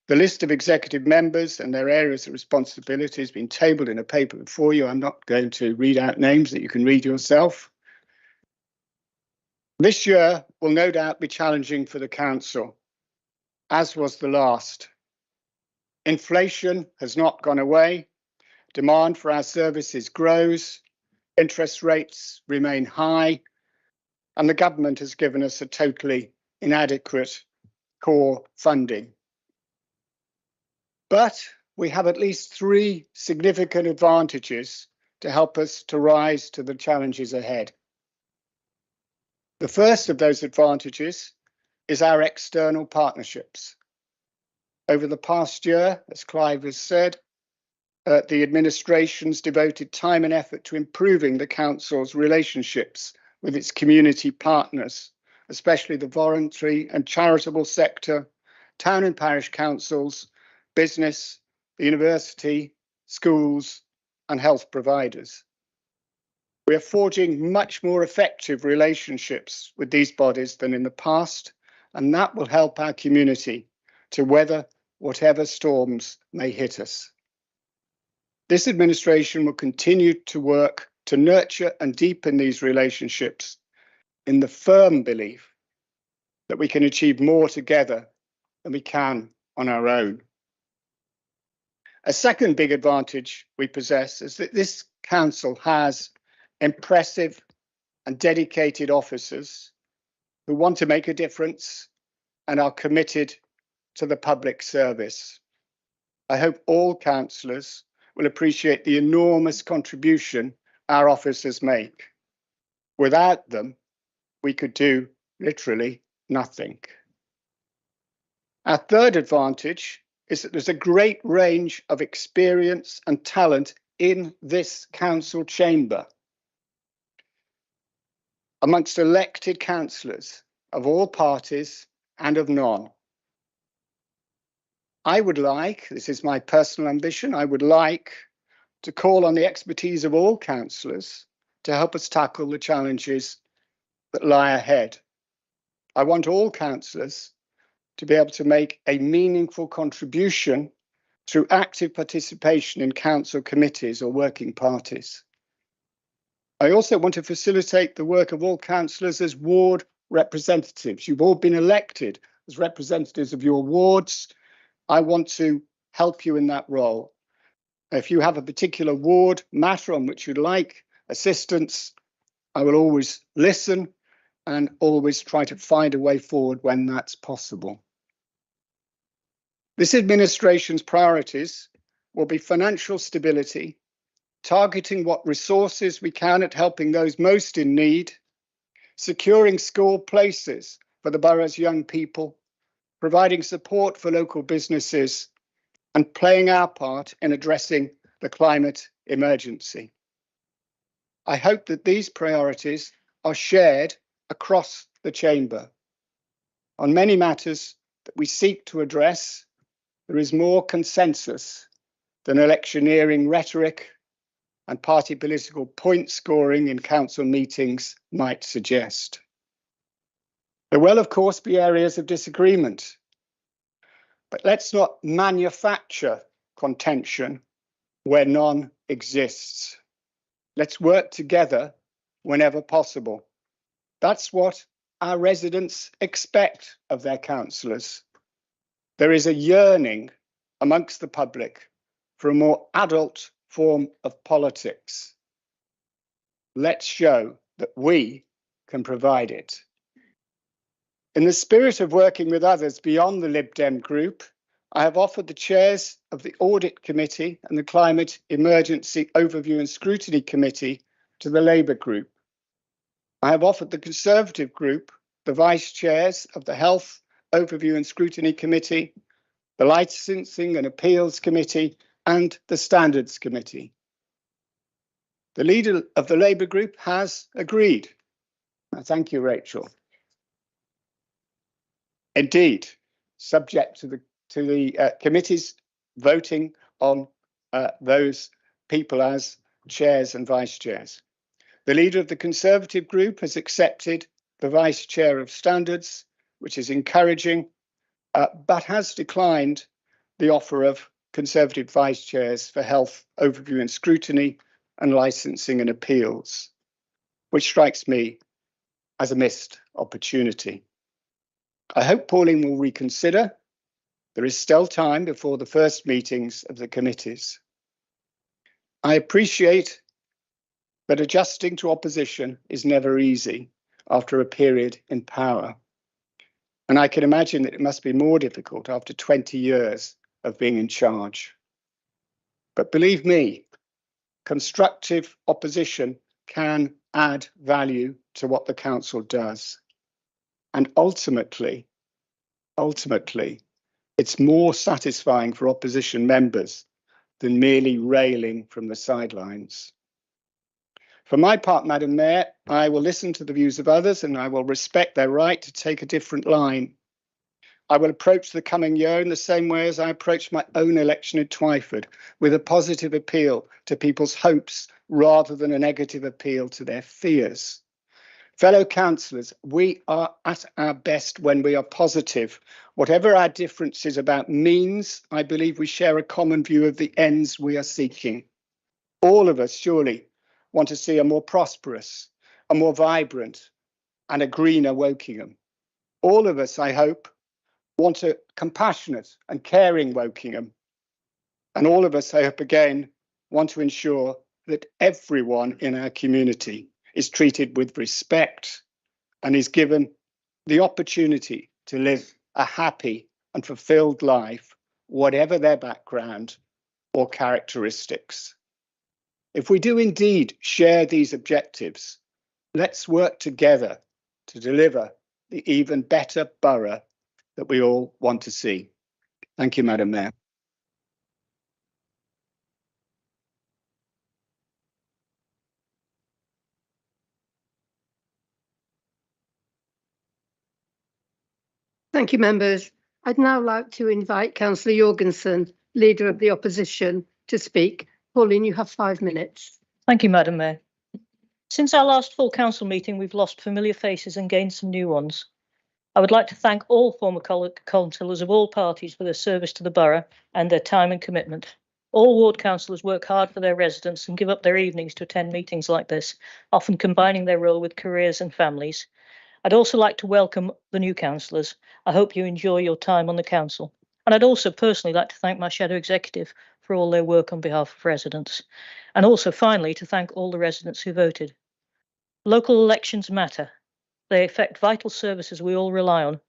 The list of executive members and their areas of responsibility has been tabled in a paper before you. I'm not going to read out names that you can read yourself. This year will no doubt be challenging for the council, as was the last. Inflation has not gone away. Demand for our services grows. Interest rates remain high. And the government has given us a totally inadequate core funding. But we have at least 3 significant advantages to help us to rise to the challenges ahead. The first of those advantages is our external partnerships. Over the past year, as Clive has said, the administration's devoted time and effort to improving the council's relationships with its community partners, especially the voluntary and charitable sector, town and parish councils, business, the university, schools, and health providers. We are forging much more effective relationships with these bodies than in the past, and that will help our community to weather whatever storms may hit us. This administration will continue to work to nurture and deepen these relationships in the firm belief that we can achieve more together than we can on our own. A second big advantage we possess is that this council has impressive and dedicated officers who want to make a difference and are committed to the public service. I hope all councillors will appreciate the enormous contribution our officers make. Without them, we could do literally nothing. Our third advantage is that there's a great range of experience and talent in this council chamber. Amongst elected councillors of all parties and of none. I would like, this is my personal ambition, I would like to call on the expertise of all councillors to help us tackle the challenges that lie ahead. I want all councillors to be able to make a meaningful contribution through active participation in council committees or working parties. I also want to facilitate the work of all councillors as ward representatives. You've all been elected as representatives of your wards. I want to help you in that role. If you have a particular ward matter on which you'd like assistance, I will always listen and always try to find a way forward when that's possible. This administration's priorities will be financial stability, targeting what resources we can at helping those most in need, securing school places for the borough's young people, providing support for local businesses, and playing our part in addressing the climate emergency. I hope that these priorities are shared across the chamber. On many matters that we seek to address, there is more consensus than electioneering rhetoric and party political point scoring in council meetings might suggest. There will, of course, be areas of disagreement, but let's not manufacture contention where none exists. Let's work together whenever possible. That's what our residents expect of their councillors. There is a yearning amongst the public for a more adult form of politics. Let's show that we can provide it. In the spirit of working with others beyond the Lib Dem group, I have offered the chairs of the Audit Committee and the Climate Emergency Overview and Scrutiny Committee to the Labour group. I have offered the Conservative group the vice chairs of the Health Overview and Scrutiny Committee the Licensing and Appeals Committee, and the Standards Committee. The leader of the Labour group has agreed. Thank you, Rachel. Indeed, subject to the committee's voting on those people as chairs and vice chairs. The leader of the Conservative group has accepted the vice chair of Standards, which is encouraging, but has declined the offer of Conservative vice chairs for Health, Overview and Scrutiny and Licensing and Appeals, which strikes me as a missed opportunity. I hope Pauline will reconsider. There is still time before the first meetings of the committees. I appreciate that adjusting to opposition is never easy after a period in power. And I can imagine that it must be more difficult after 20 years of being in charge. But believe me, constructive opposition can add value to what the council does. And ultimately, it's more satisfying for opposition members than merely railing from the sidelines. For my part, Madam Mayor, I will listen to the views of others and I will respect their right to take a different line. I will approach the coming year in the same way as I approached my own election in Twyford, with a positive appeal to people's hopes rather than a negative appeal to their fears. Fellow councillors, we are at our best when we are positive. Whatever our differences about means, I believe we share a common view of the ends we are seeking. All of us surely want to see a more prosperous, a more vibrant and a greener Wokingham. All of us, I hope, want a compassionate and caring Wokingham. And all of us, I hope again, want to ensure that everyone in our community is treated with respect and is given the opportunity to live a happy and fulfilled life, whatever their background or characteristics. If we do indeed share these objectives, let's work together to deliver the even better borough that we all want to see. Thank you, Madam Mayor. Thank you, members. I'd now like to invite Councillor Jorgensen, Leader of the Opposition, to speak. Pauline, you have 5 minutes. Thank you, Madam Mayor. Since our last full council meeting, we've lost familiar faces and gained some new ones. I would like to thank all former councillors of all parties for their service to the borough and their time and commitment. All ward councillors work hard for their residents and give up their evenings to attend meetings like this, often combining their role with careers and families. I'd also like to welcome the new councillors. I hope you enjoy your time on the council. And I'd also personally like to thank my shadow executive for all their work on behalf of residents. And also finally to thank all the residents who voted. Local elections matter. They affect vital services we all rely on.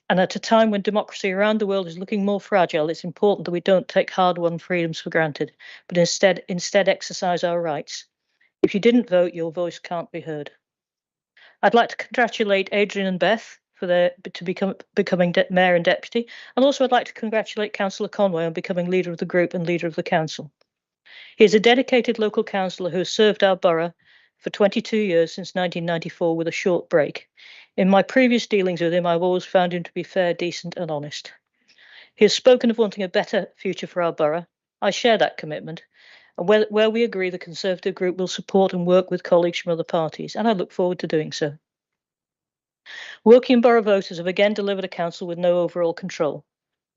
And at a time when democracy around the world is looking more fragile, it's important that we don't take hard-won freedoms for granted, but instead exercise our rights. If you didn't vote, your voice can't be heard. I'd like to congratulate Adrian and Beth for becoming mayor and deputy, and also I'd like to congratulate Councillor Conway on becoming leader of the group and leader of the council. He is a dedicated local councillor who has served our borough for 22 years since 1994 with a short break. In my previous dealings with him, I've always found him to be fair, decent and honest. He has spoken of wanting a better future for our borough. I share that commitment. And where we agree, the Conservative group will support and work with colleagues from other parties, and I look forward to doing so. Woking borough voters have again delivered a council with no overall control.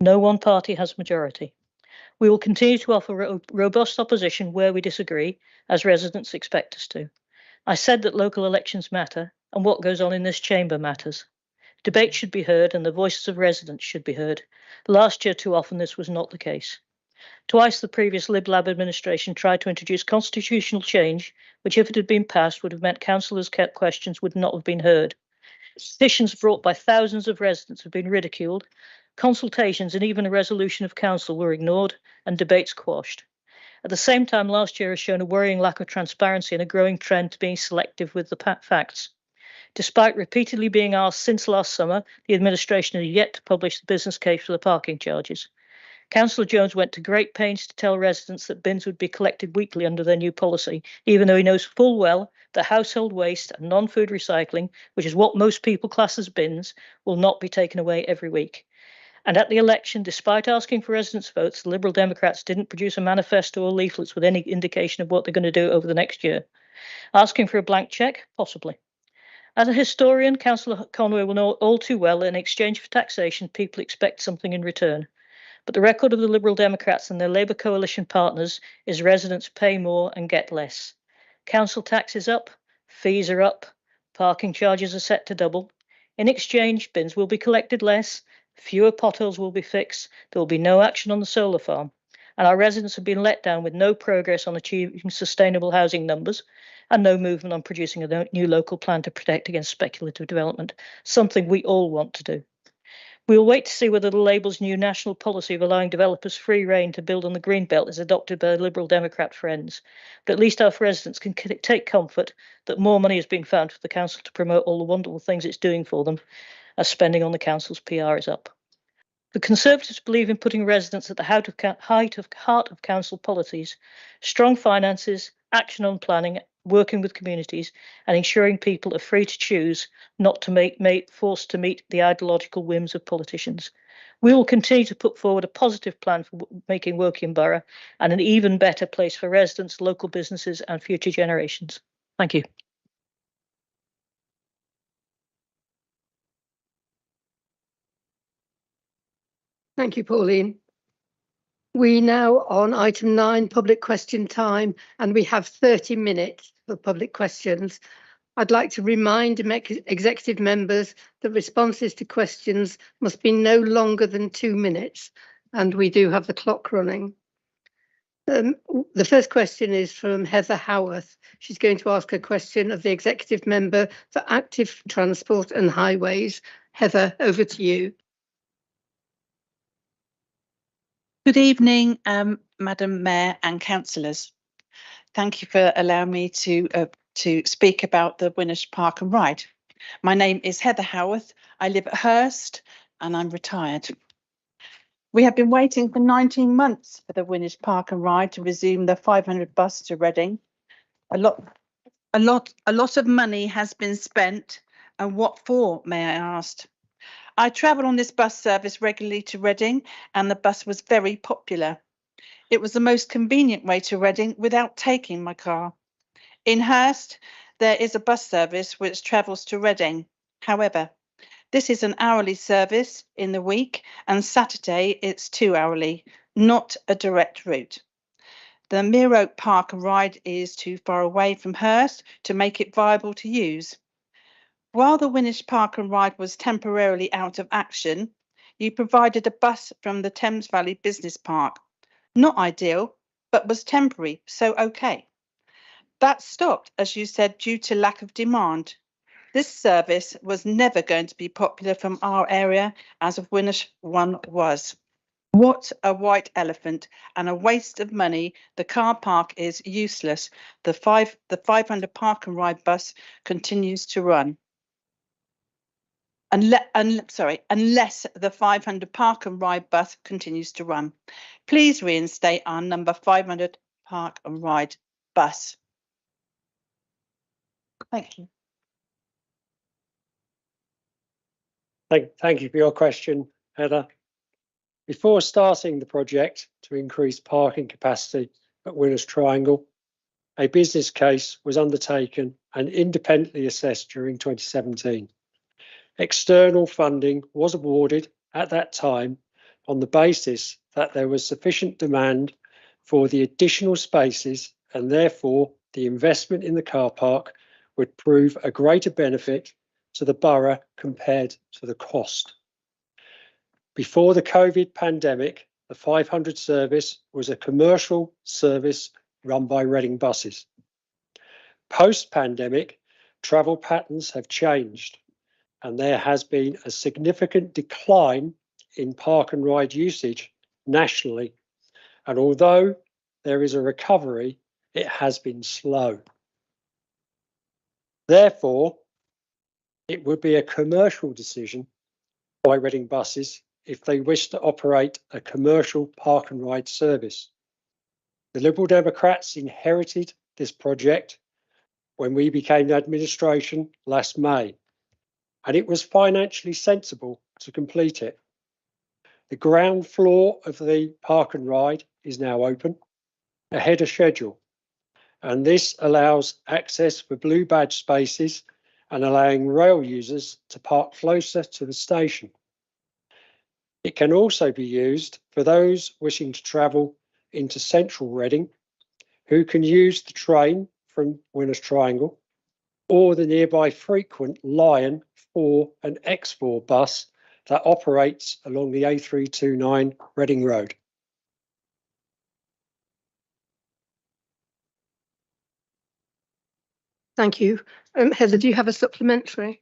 No one party has majority. We will continue to offer robust opposition where we disagree, as residents expect us to. I said that local elections matter, and what goes on in this chamber matters. Debate should be heard, and the voices of residents should be heard. Last year, too often, this was not the case. Twice the previous Lib Lab administration tried to introduce constitutional change, which if it had been passed would have meant councillors' questions would not have been heard. Petitions brought by thousands of residents have been ridiculed, consultations and even a resolution of council were ignored and debates quashed. At the same time, last year has shown a worrying lack of transparency and a growing trend to being selective with the facts. Despite repeatedly being asked since last summer, the administration has yet to publish the business case for the parking charges. Councillor Jones went to great pains to tell residents that bins would be collected weekly under their new policy, even though he knows full well that household waste and non-food recycling, which is what most people class as bins, will not be taken away every week. And at the election, despite asking for residents' votes, the Liberal Democrats didn't produce a manifesto or leaflets with any indication of what they're going to do over the next year. Asking for a blank cheque? Possibly. As a historian, Councillor Conway will know all too well, in exchange for taxation, people expect something in return. But the record of the Liberal Democrats and their Labour coalition partners is residents pay more and get less. Council tax is up, fees are up, parking charges are set to double. In exchange, bins will be collected less, fewer potholes will be fixed, there will be no action on the solar farm, and our residents have been let down with no progress on achieving sustainable housing numbers and no movement on producing a new local plan to protect against speculative development, something we all want to do. We will wait to see whether the Labour's new national policy of allowing developers free rein to build on the Green Belt is adopted by the Liberal Democrat friends. But at least our residents can take comfort that more money has been found for the council to promote all the wonderful things it's doing for them, as spending on the council's PR is up. The Conservatives believe in putting residents at the heart of council policies, strong finances, action on planning, working with communities, and ensuring people are free to choose, not to be forced to meet the ideological whims of politicians. We will continue to put forward a positive plan for making Woking Borough and an even better place for residents, local businesses, and future generations. Thank you. Thank you, Pauline. We now on item 9, public question time, and we have 30 minutes for public questions. I'd like to remind executive members that responses to questions must be no longer than 2 minutes, and we do have the clock running. The first question is from Heather Howarth. She's going to ask a question of the executive member for active transport and highways. Heather, over to you. Good evening, Madam Mayor and councillors. Thank you for allowing me to speak about the Winnersh Park and Ride. My name is Heather Howarth. I live at Hurst and I'm retired. We have been waiting for 19 months for the Winnersh Park and Ride to resume the 500 bus to Reading. A lot of money has been spent, and what for, may I ask? I travel on this bus service regularly to Reading, and the bus was very popular. It was the most convenient way to Reading without taking my car. In Hurst, there is a bus service which travels to Reading. However, this is an hourly service in the week, and Saturday it's 2 hourly, not a direct route. The Mere Oak Park and Ride is too far away from Hurst to make it viable to use. While the Winnersh Park and Ride was temporarily out of action, you provided a bus from the Thames Valley Business Park. Not ideal, but was temporary, so okay. That stopped, as you said, due to lack of demand. This service was never going to be popular from our area, as of Winnersh one was. What a white elephant and a waste of money. The car park is useless. The 500 Park and Ride bus continues to run. Unless the 500 Park and Ride bus continues to run. Please reinstate our number 500 Park and Ride bus. Thank you. Thank you for your question, Heather. Before starting the project to increase parking capacity at Winnersh Triangle, a business case was undertaken and independently assessed during 2017. External funding was awarded at that time on the basis that there was sufficient demand for the additional spaces, and therefore the investment in the car park would prove a greater benefit to the borough compared to the cost. Before the COVID pandemic, the 500 service was a commercial service run by Reading Buses. Post-pandemic, travel patterns have changed, and there has been a significant decline in park and ride usage nationally. And although there is a recovery, it has been slow. Therefore, it would be a commercial decision by Reading Buses if they wish to operate a commercial park and ride service. The Liberal Democrats inherited this project when we became the administration last May, and it was financially sensible to complete it. The ground floor of the park and ride is now open ahead of schedule, and this allows access for blue badge spaces and allowing rail users to park closer to the station. It can also be used for those wishing to travel into central Reading, who can use the train from Winners Triangle or the nearby frequent Lion 4 and X4 bus that operates along the A329 Reading Road. Thank you. Heather, do you have a supplementary?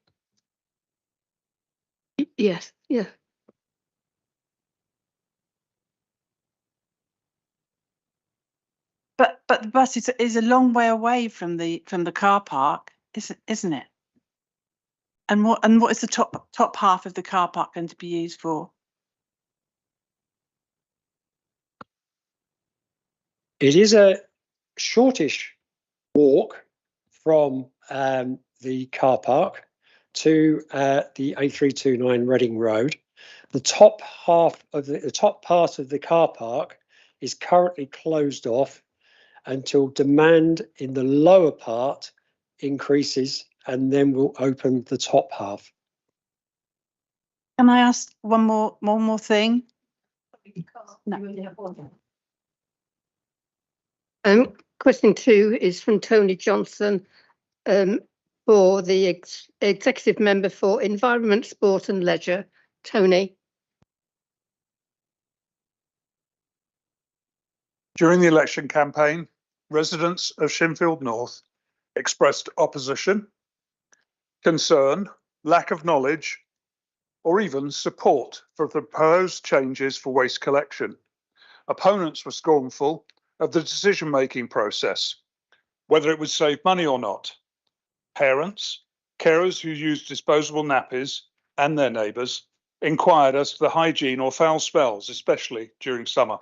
Yes, yeah. But the bus is a long way away from the car park, isn't it? And what is the top half of the car park going to be used for? It is a shortish walk from the car park to the A329 Reading Road. The top part of the car park is currently closed off until demand in the lower part increases, and then we'll open the top half. Can I ask one more thing? No. Question 2 is from Tony Johnson for the Executive Member for Environment, Sport and Leisure. Tony. During the election campaign, residents of Shinfield North expressed opposition, concern, lack of knowledge, or even support for the proposed changes for waste collection. Opponents were scornful of the decision-making process, whether it would save money or not. Parents, carers who use disposable nappies, and their neighbours inquired as to the hygiene or foul smells, especially during summer.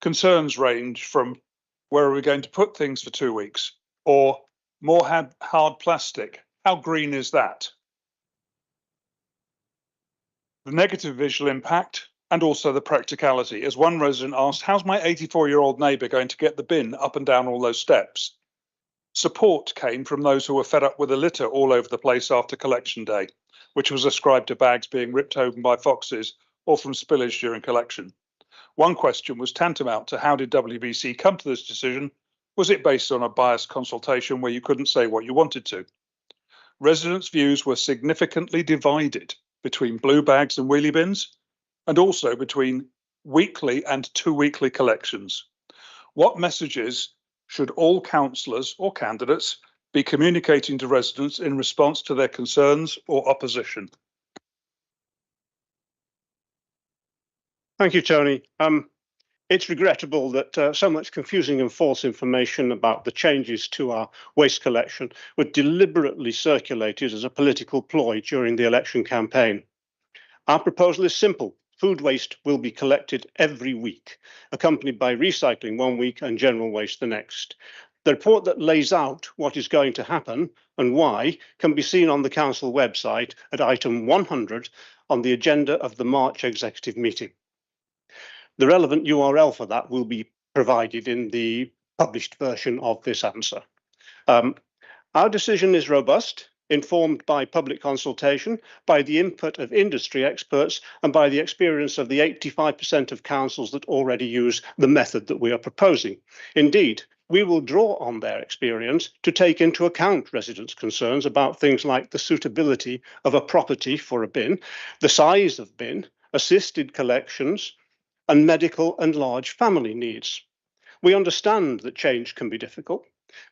Concerns range from where are we going to put things for 2 weeks, or more hard plastic, how green is that? The negative visual impact and also the practicality, as one resident asked, how's my 84-year-old neighbour going to get the bin up and down all those steps? Support came from those who were fed up with the litter all over the place after collection day, which was ascribed to bags being ripped open by foxes or from spillage during collection. One question was tantamount to how did WBC come to this decision? Was it based on a biased consultation where you couldn't say what you wanted to? Residents' views were significantly divided between blue bags and wheelie bins, and also between weekly and 2-weekly collections. What messages should all councillors or candidates be communicating to residents in response to their concerns or opposition? Thank you, Tony. It's regrettable that so much confusing and false information about the changes to our waste collection were deliberately circulated as a political ploy during the election campaign. Our proposal is simple. Food waste will be collected every week, accompanied by recycling 1 week and general waste the next. The report that lays out what is going to happen and why can be seen on the council website at item 100 on the agenda of the March executive meeting. The relevant URL for that will be provided in the published version of this answer. Our decision is robust, informed by public consultation, by the input of industry experts, and by the experience of the 85% of councils that already use the method that we are proposing. Indeed, we will draw on their experience to take into account residents' concerns about things like the suitability of a property for a bin, the size of bin, assisted collections, and medical and large family needs. We understand that change can be difficult,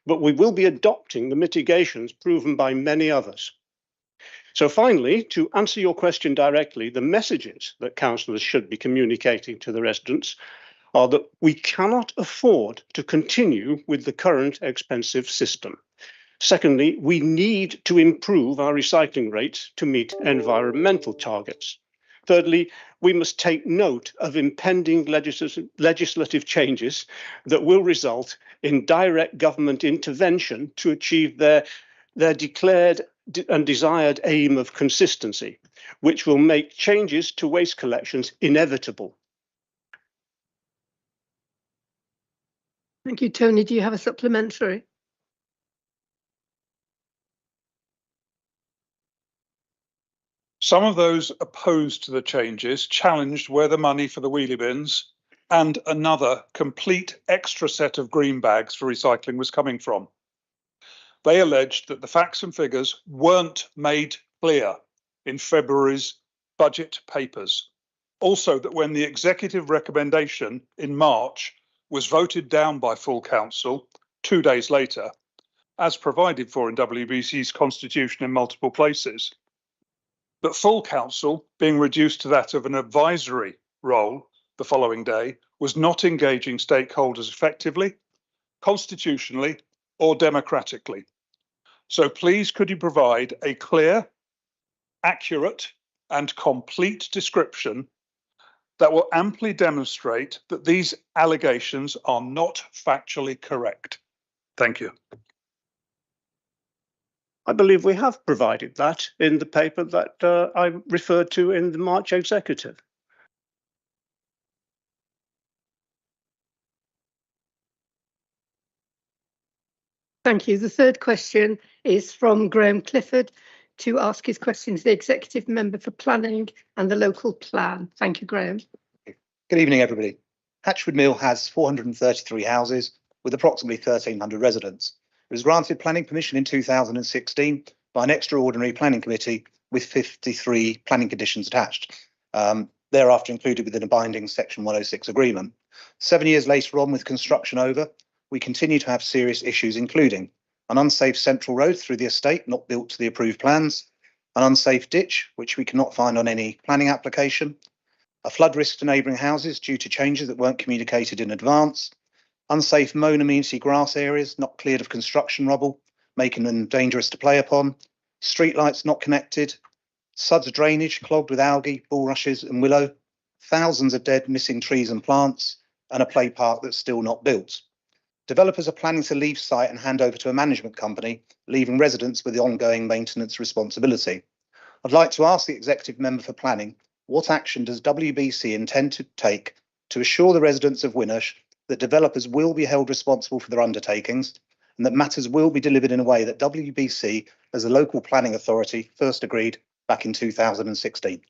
but we will be adopting the mitigations proven by many others. So finally, to answer your question directly, the messages that councillors should be communicating to the residents are that we cannot afford to continue with the current expensive system. Secondly, we need to improve our recycling rates to meet environmental targets. Thirdly, we must take note of impending legislative changes that will result in direct government intervention to achieve their declared and desired aim of consistency, which will make changes to waste collections inevitable. Thank you, Tony. Do you have a supplementary? Some of those opposed to the changes challenged where the money for the wheelie bins and another complete extra set of green bags for recycling was coming from. They alleged that the facts and figures weren't made clear in February's budget papers. Also, that when the executive recommendation in March was voted down by full council 2 days later, as provided for in WBC's constitution in multiple places, that full council, being reduced to that of an advisory role the following day, was not engaging stakeholders effectively, constitutionally, or democratically. So please, could you provide a clear, accurate, and complete description that will amply demonstrate that these allegations are not factually correct? Thank you. I believe we have provided that in the paper that I referred to in the March executive. Thank you. The third question is from Graham Clifford to ask his question to the Executive Member for Planning and the Local Plan. Thank you, Graham. Good evening, everybody. Hatchwood Mill has 433 houses with approximately 1,300 residents. It was granted planning permission in 2016 by an extraordinary planning committee with 53 planning conditions attached, thereafter included within a binding Section 106 agreement. 7 years later on, with construction over, we continue to have serious issues, including an unsafe central road through the estate not built to the approved plans, an unsafe ditch, which we cannot find on any planning application, a flood risk to neighbouring houses due to changes that weren't communicated in advance, unsafe mown amenity grass areas not cleared of construction rubble, making them dangerous to play upon, streetlights not connected, suds drainage clogged with algae, bulrushes and willow, thousands of dead missing trees and plants, and a play park that's still not built. Developers are planning to leave site and hand over to a management company, leaving residents with the ongoing maintenance responsibility. I'd like to ask the Executive Member for Planning, what action does WBC intend to take to assure the residents of Winnersh that developers will be held responsible for their undertakings and that matters will be delivered in a way that WBC, as a local planning authority, first agreed back in 2016?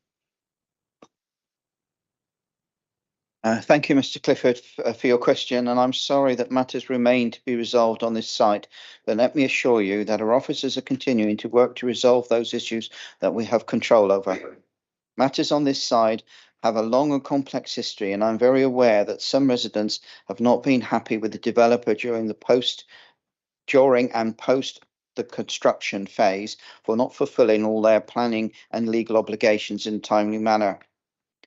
Thank you, Mr. Clifford, for your question, and I'm sorry that matters remain to be resolved on this site, but let me assure you that our officers are continuing to work to resolve those issues that we have control over. Matters on this side have a long and complex history, and I'm very aware that some residents have not been happy with the developer during and post the construction phase for not fulfilling all their planning and legal obligations in a timely manner.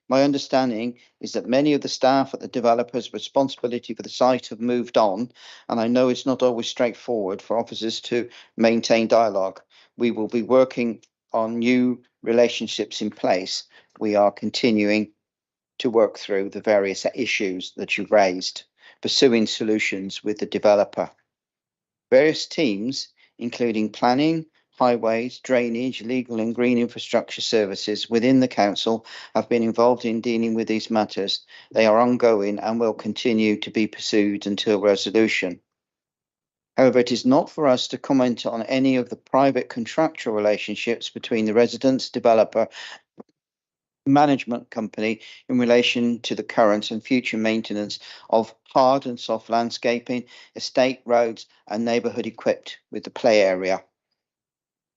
My understanding is that many of the staff at the developer's responsibility for the site have moved on, and I know it's not always straightforward for officers to maintain dialogue. We will be working on new relationships in place. We are continuing to work through the various issues that you've raised, pursuing solutions with the developer. Various teams, including planning, highways, drainage, legal and green infrastructure services within the council have been involved in dealing with these matters. They are ongoing and will continue to be pursued until resolution. However, it is not for us to comment on any of the private contractual relationships between the residents, developer, management company in relation to the current and future maintenance of hard and soft landscaping, estate roads and neighbourhood equipped with the play area.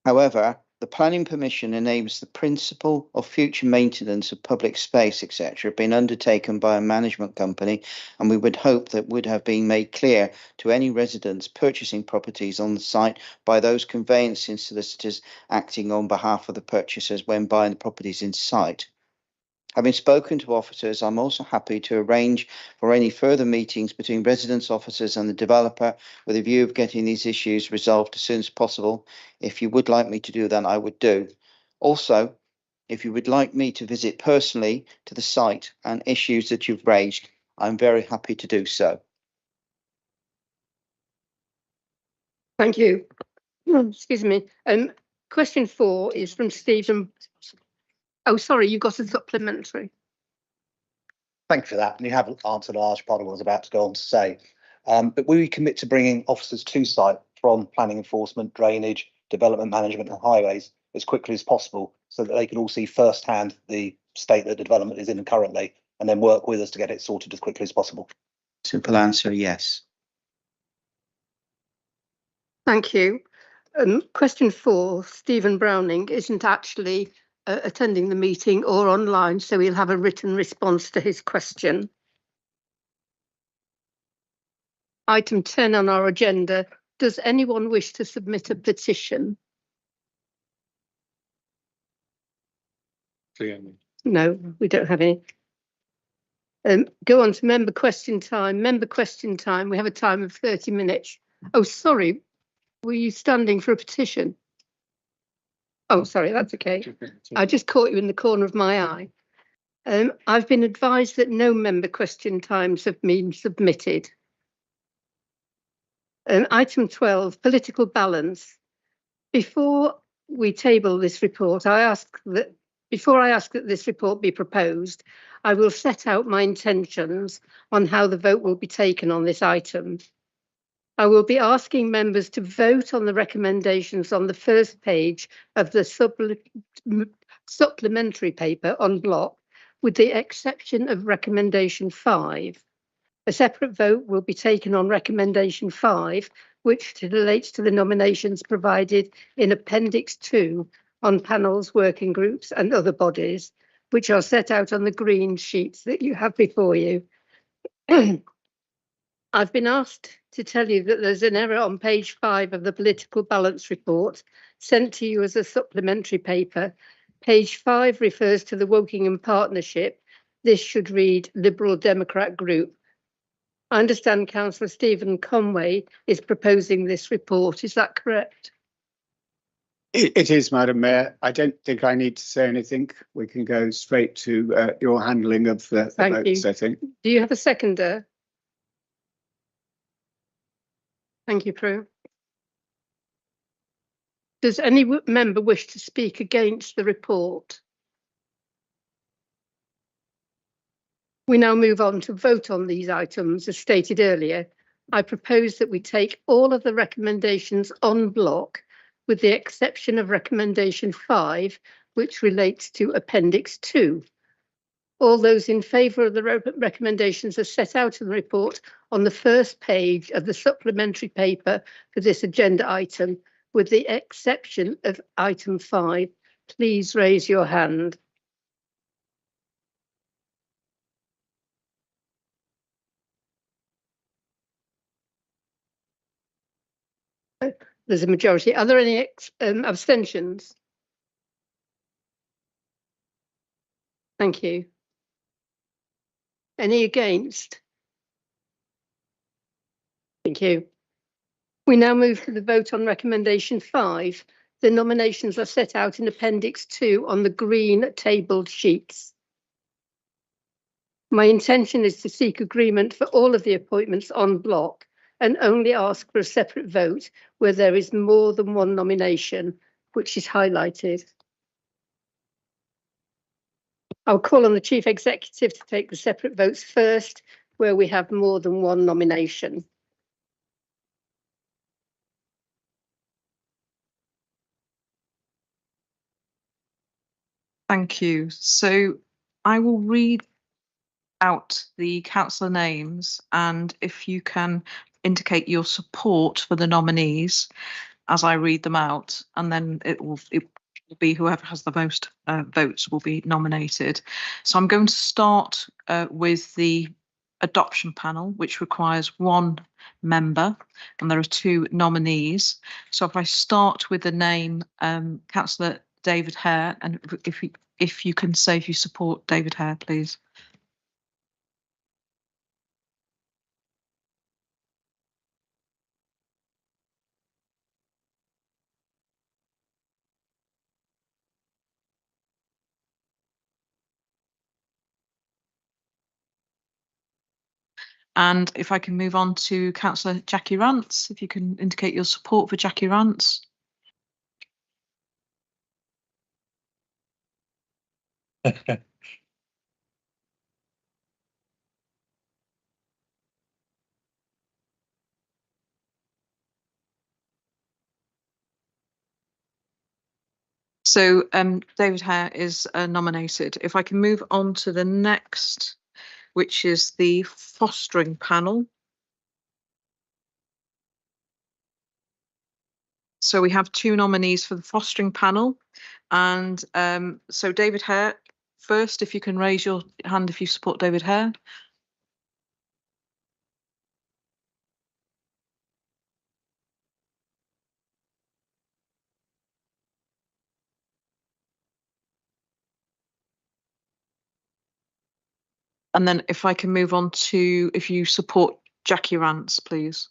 However, the planning permission enables the principle of future maintenance of public space, etc., being undertaken by a management company, and we would hope that would have been made clear to any residents purchasing properties on the site by those conveyancing solicitors acting on behalf of the purchasers when buying the properties in sight. Having spoken to officers, I'm also happy to arrange for any further meetings between residents, officers and the developer with a view of getting these issues resolved as soon as possible. If you would like me to do that, I would do. Also, If you would like me to visit personally to the site and issues that you've raised, I'm very happy to do so. Thank you. Excuse me. Question 4 is from Stephen. Oh, sorry, you've got a supplementary. Thank you for that. And you have answered a large part of what I was about to go on to say. But will you commit to bringing officers to site from planning enforcement, drainage, development management and highways as quickly as possible so that they can all see firsthand the state that the development is in currently and then work with us to get it sorted as quickly as possible? Simple answer, yes. Thank you. Question 4, Stephen Browning isn't actually attending the meeting or online, so he'll have a written response to his question. Item 10 on our agenda. Does anyone wish to submit a petition? No, we don't have any. Go on to member question time. Member question time. We have a time of 30 minutes. Oh, sorry. Were you standing for a petition? Oh, sorry, that's okay. I just caught you in the corner of my eye. I've been advised that no member question times have been submitted. Item 12, political balance. Before we table this report, before I ask that this report be proposed, I will set out my intentions on how the vote will be taken on this item. I will be asking members to vote on the recommendations on the first page of the supplementary paper en bloc, with the exception of recommendation 5. A separate vote will be taken on recommendation 5, which relates to the nominations provided in Appendix 2 on panels, working groups and other bodies, which are set out on the green sheets that you have before you. I've been asked to tell you that there's an error on page 5 of the political balance report sent to you as a supplementary paper. Page 5 refers to the Wokingham Partnership. This should read Liberal Democrat Group. I understand Councillor Stephen Conway is proposing this report. Is that correct? It is, Madam Mayor. I don't think I need to say anything. We can go straight to your handling of the vote setting. Do you have a seconder? Thank you, Prue. Does any member wish to speak against the report? We now move on to vote on these items. As stated earlier, I propose that we take all of the recommendations en bloc, with the exception of recommendation 5, which relates to Appendix 2. All those in favour of the recommendations are set out in the report on the first page of the supplementary paper for this agenda item, with the exception of item 5. Please raise your hand. There's a majority. Are there any abstentions? Thank you. Any against? Thank you. We now move to the vote on recommendation 5. The nominations are set out in Appendix 2 on the green tabled sheets. My intention is to seek agreement for all of the appointments en bloc and only ask for a separate vote where there is more than one nomination, which is highlighted. I'll call on the Chief Executive to take the separate votes first, where we have more than one nomination. Thank you. So I will read out the councillor names, and if you can indicate your support for the nominees as I read them out, and then it will be whoever has the most votes will be nominated. So I'm going to start with the adoption panel, which requires 1 member, and there are 2 nominees. So if I start with the name Councillor David Hare, and if you can say if you support David Hare, please. And if I can move on to Councillor Jackie Rance, if you can indicate your support for Jackie Rance. So David Hare is nominated. If I can move on to the next, which is the fostering panel. So we have 2 nominees for the fostering panel. And so David Hare, first, if you can raise your hand if you support David Hare. And then if I can move on to if you support Jackie Rance, please.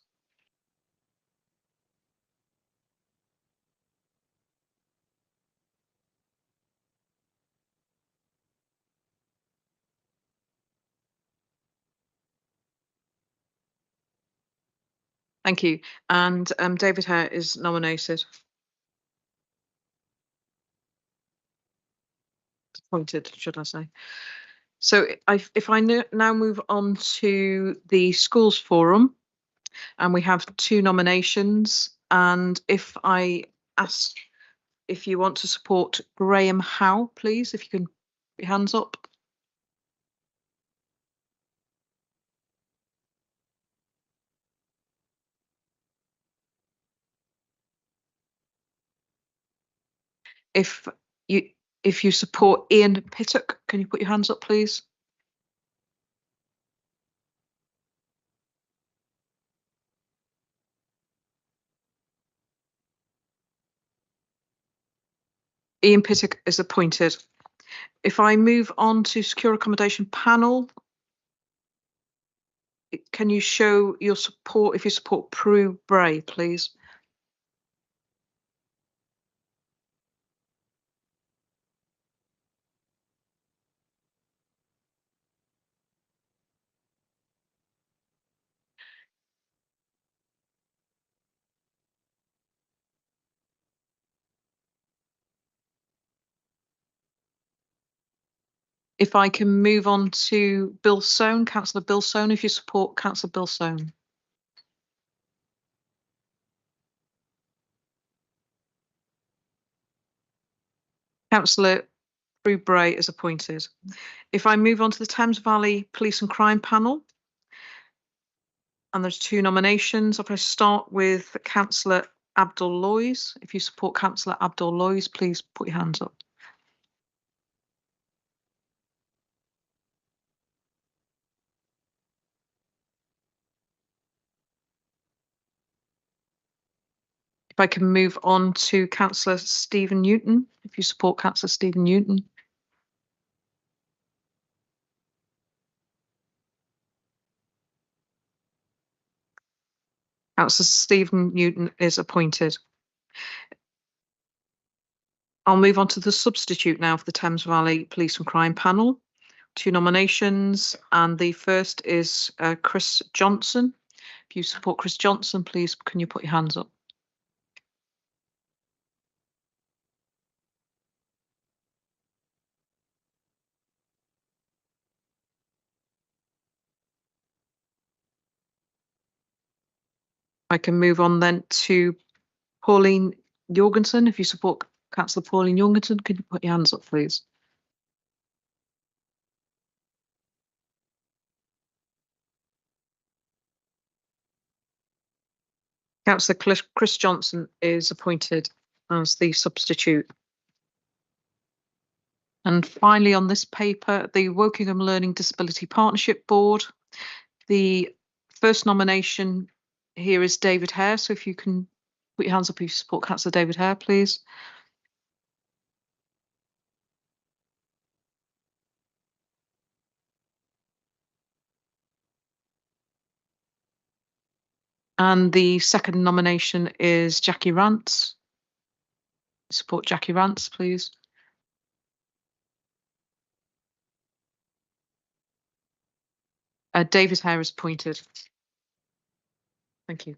Thank you. And David Hare is nominated. Appointed, should I say. So if I now move on to the schools forum, and we have 2 nominations, and if I ask if you want to support Graham Howe, please, if you can put your hands up. If you support Ian Pittock, can you put your hands up, please? Ian Pittock is appointed. If I move on to secure accommodation panel, can you show your support if you support Prue Bray, please? If I can move on to Bill Soane, Councillor Bill Soane, if you support Councillor Bill Soane. Councillor Prue Bray is appointed. If I move on to the Thames Valley Police and Crime Panel, and there's 2 nominations. If I start with Councillor Abdul Loys, if you support Councillor Abdul Loys, please put your hands up. If I can move on to Councillor Stephen Newton, if you support Councillor Stephen Newton. Councillor Stephen Newton is appointed. I'll move on to the substitute now for the Thames Valley Police and Crime Panel. 2 nominations, and the first is Chris Johnson. If you support Chris Johnson, please can you put your hands up? I can move on then to Pauline Jorgensen. If you support Councillor Pauline Jorgensen, can you put your hands up, please? Councillor Chris Johnson is appointed as the substitute. And finally, on this paper, the Wokingham Learning Disability Partnership Board. The first nomination here is David Hare. So if you can put your hands up if you support Councillor David Hare, please. And the second nomination is Jackie Rance. Support Jackie Rance, please. David Hare is appointed. Thank you.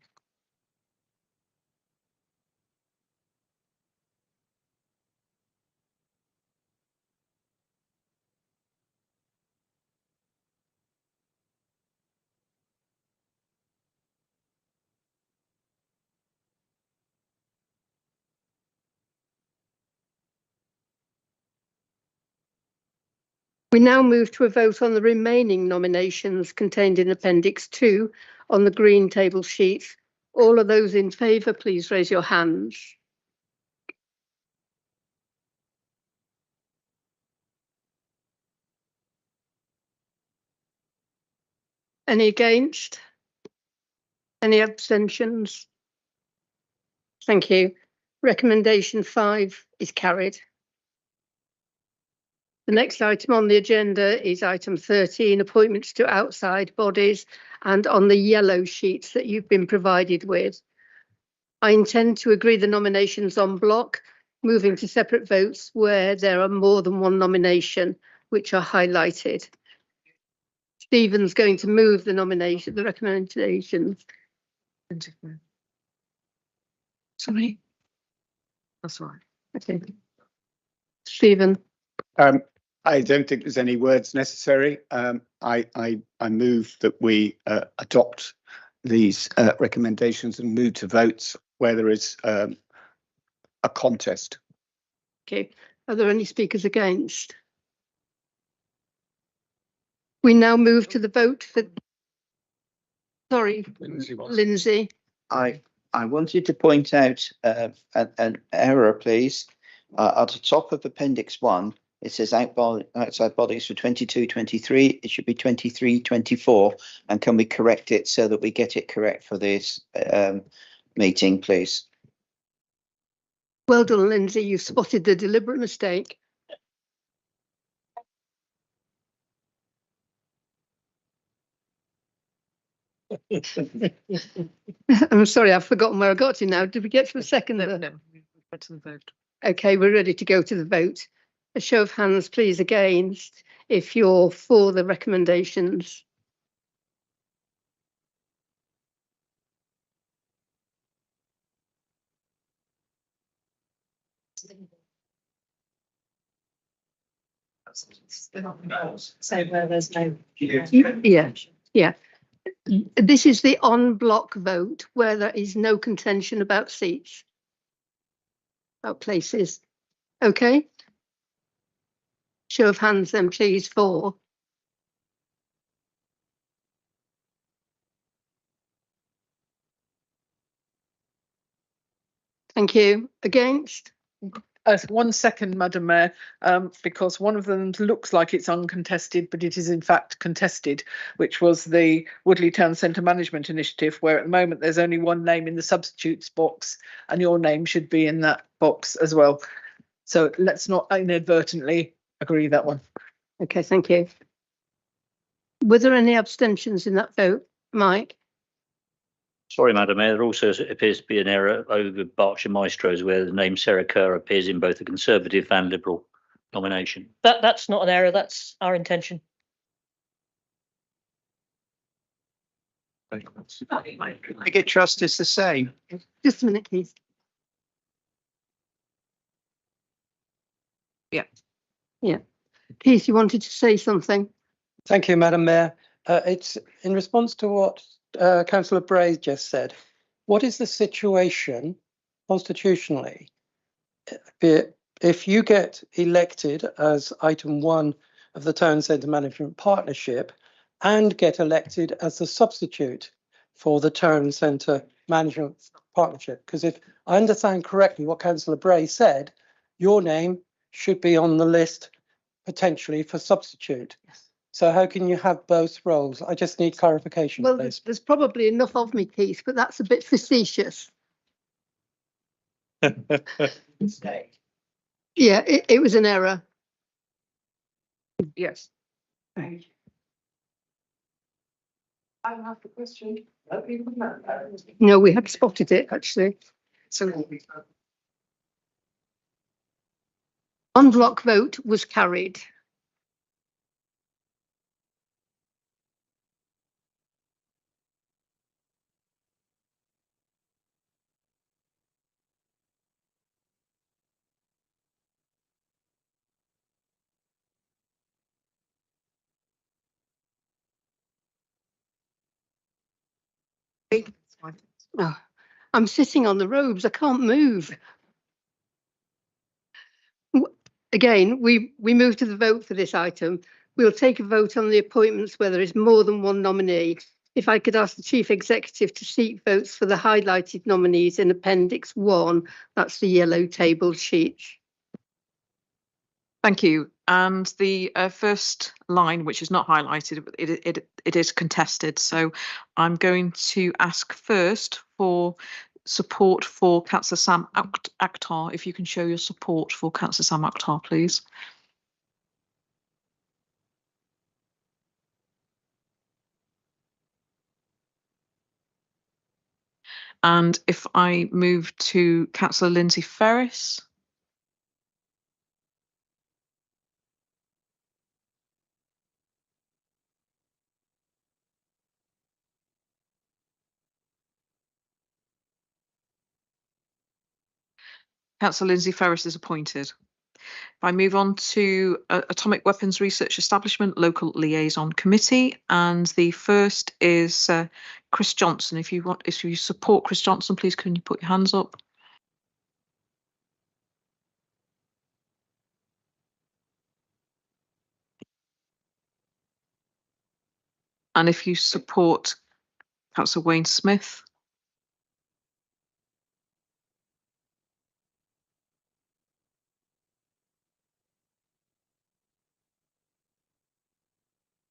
We now move to a vote on the remaining nominations contained in Appendix 2 on the green table sheet. All of those in favour, please raise your hands. Any against? Any abstentions? Thank you. Recommendation 5 is carried. The next item on the agenda is item 13, appointments to outside bodies, and on the yellow sheets that you've been provided with. I intend to agree the nominations en bloc, moving to separate votes where there are more than one nomination, which are highlighted. Stephen's going to move the recommendations. Sorry. That's right. Okay. Stephen. I don't think there's any words necessary. I move that we adopt these recommendations and move to votes where there is a contest. Okay. Are there any speakers against? We now move to the vote for. Sorry, Lindsay. I wanted to point out an error, please. At the top of Appendix 1, it says outside bodies for 22-23. It should be 23-24. And can we correct it so that we get it correct for this meeting, please? Well done, Lindsay. You've spotted the deliberate mistake. I'm sorry, I've forgotten where I got to now. Did we get to the second? No, we went to the vote. Okay, we're ready to go to the vote. A show of hands, please, against, if you're for the recommendations. So where there's no. Yeah. This is the en bloc vote where there is no contention about seats, about places. Okay. Show of hands then, please, for. Thank you. Against? 1 second, Madam Mayor, because one of them looks like it's uncontested, but it is in fact contested, which was the Woodley Town Centre Management Initiative, where at the moment there's only one name in the substitutes box, and your name should be in that box as well. So let's not inadvertently agree that one. Okay, thank you. Were there any abstentions in that vote, Mike? Sorry, Madam Mayor, there also appears to be an error over Berkshire Maestros where the name Sarah Kerr appears in both the Conservative and Liberal nomination. That's not an error, that's our intention. Cricket Trust is the same. Just a minute, please. Yeah. Keith, you wanted to say something? Thank you, Madam Mayor. It's in response to what Councillor Bray just said. What is the situation constitutionally if you get elected as item 1 of the Town Centre Management Partnership and get elected as the substitute for the Town Centre Management Partnership? Because if I understand correctly what Councillor Bray said, your name should be on the list potentially for substitute. Yes. So how can you have both roles? I just need clarification, Well, please. there's probably enough of me, Keith, but that's a bit facetious. Yeah, it was an error. Yes. I have the question. No, we had spotted it actually. So en bloc vote was carried. Oh, I'm sitting on the robes. I can't move. Again, we move to the vote for this item. We'll take a vote on the appointments where there is more than one nominee. If I could ask the Chief Executive to seek votes for the highlighted nominees in Appendix 1, that's the yellow table sheet. Thank you. And the first line, which is not highlighted, it is contested. So I'm going to ask first for support for Councillor Sam Akhtar. If you can show your support for Councillor Sam Akhtar, please. And if I move to Councillor Lindsay Ferris. Councillor Lindsay Ferris is appointed. If I move on to Atomic Weapons Research Establishment Local Liaison Committee, and the first is Chris Johnson. If you support Chris Johnson, please can you put your hands up? And if you support Councillor Wayne Smith.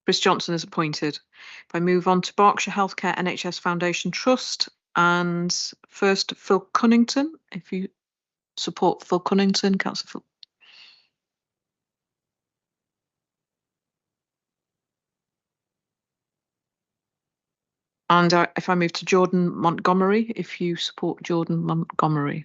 Chris Johnson is appointed. If I move on to Berkshire Healthcare NHS Foundation Trust, and first Phil Cunnington. If you support Phil Cunnington, Councillor Phil. And if I move to Jordan Montgomery, if you support Jordan Montgomery.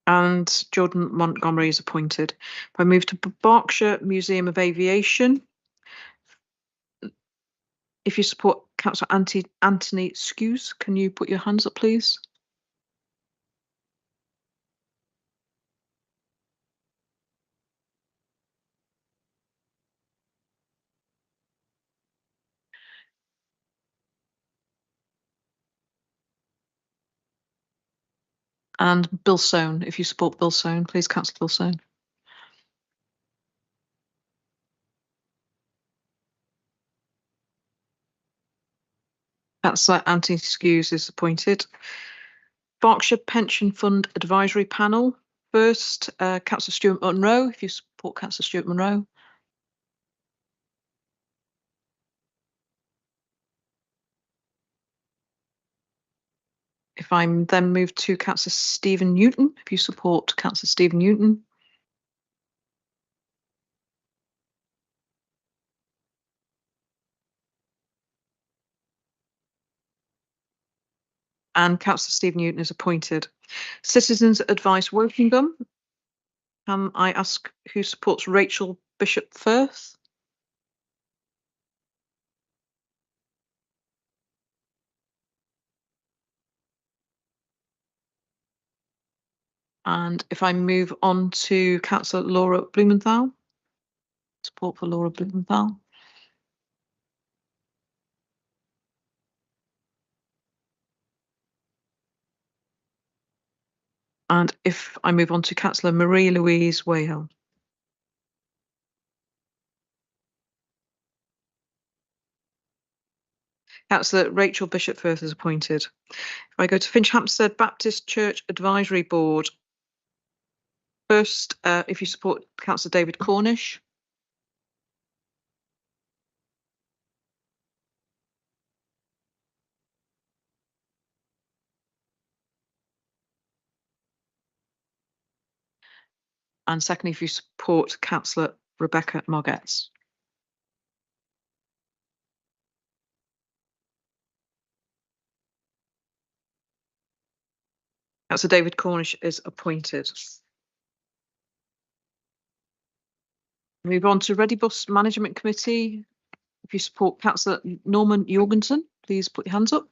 And Jordan Montgomery is appointed. If I move to Berkshire Museum of Aviation, if you support Councillor Anthony Skews, can you put your hands up, please? And Bill Soane, if you support Bill Soane, please, Councillor Bill Soane. Councillor Anthony Skews is appointed. Berkshire Pension Fund Advisory Panel. First, Councillor Stuart Munro, if you support Councillor Stuart Munro. If I then move to Councillor Stephen Newton, if you support Councillor Stephen Newton. And Councillor Stephen Newton is appointed. Citizens Advice Working Group. Can I ask who supports Rachel Bishop Firth? And if I move on to Councillor Laura Blumenthal, support for Laura Blumenthal. And if I move on to Councillor Marie-Louise Wayhill. Councillor Rachel Bishop Firth is appointed. If I go to Finch Hampstead Baptist Church Advisory Board, first, if you support Councillor David Cornish. And secondly, if you support Councillor Rebecca Moggetts. Councillor David Cornish is appointed. Move on to Redibus Management Committee. If you support Councillor Norman Jorgensen, please put your hands up.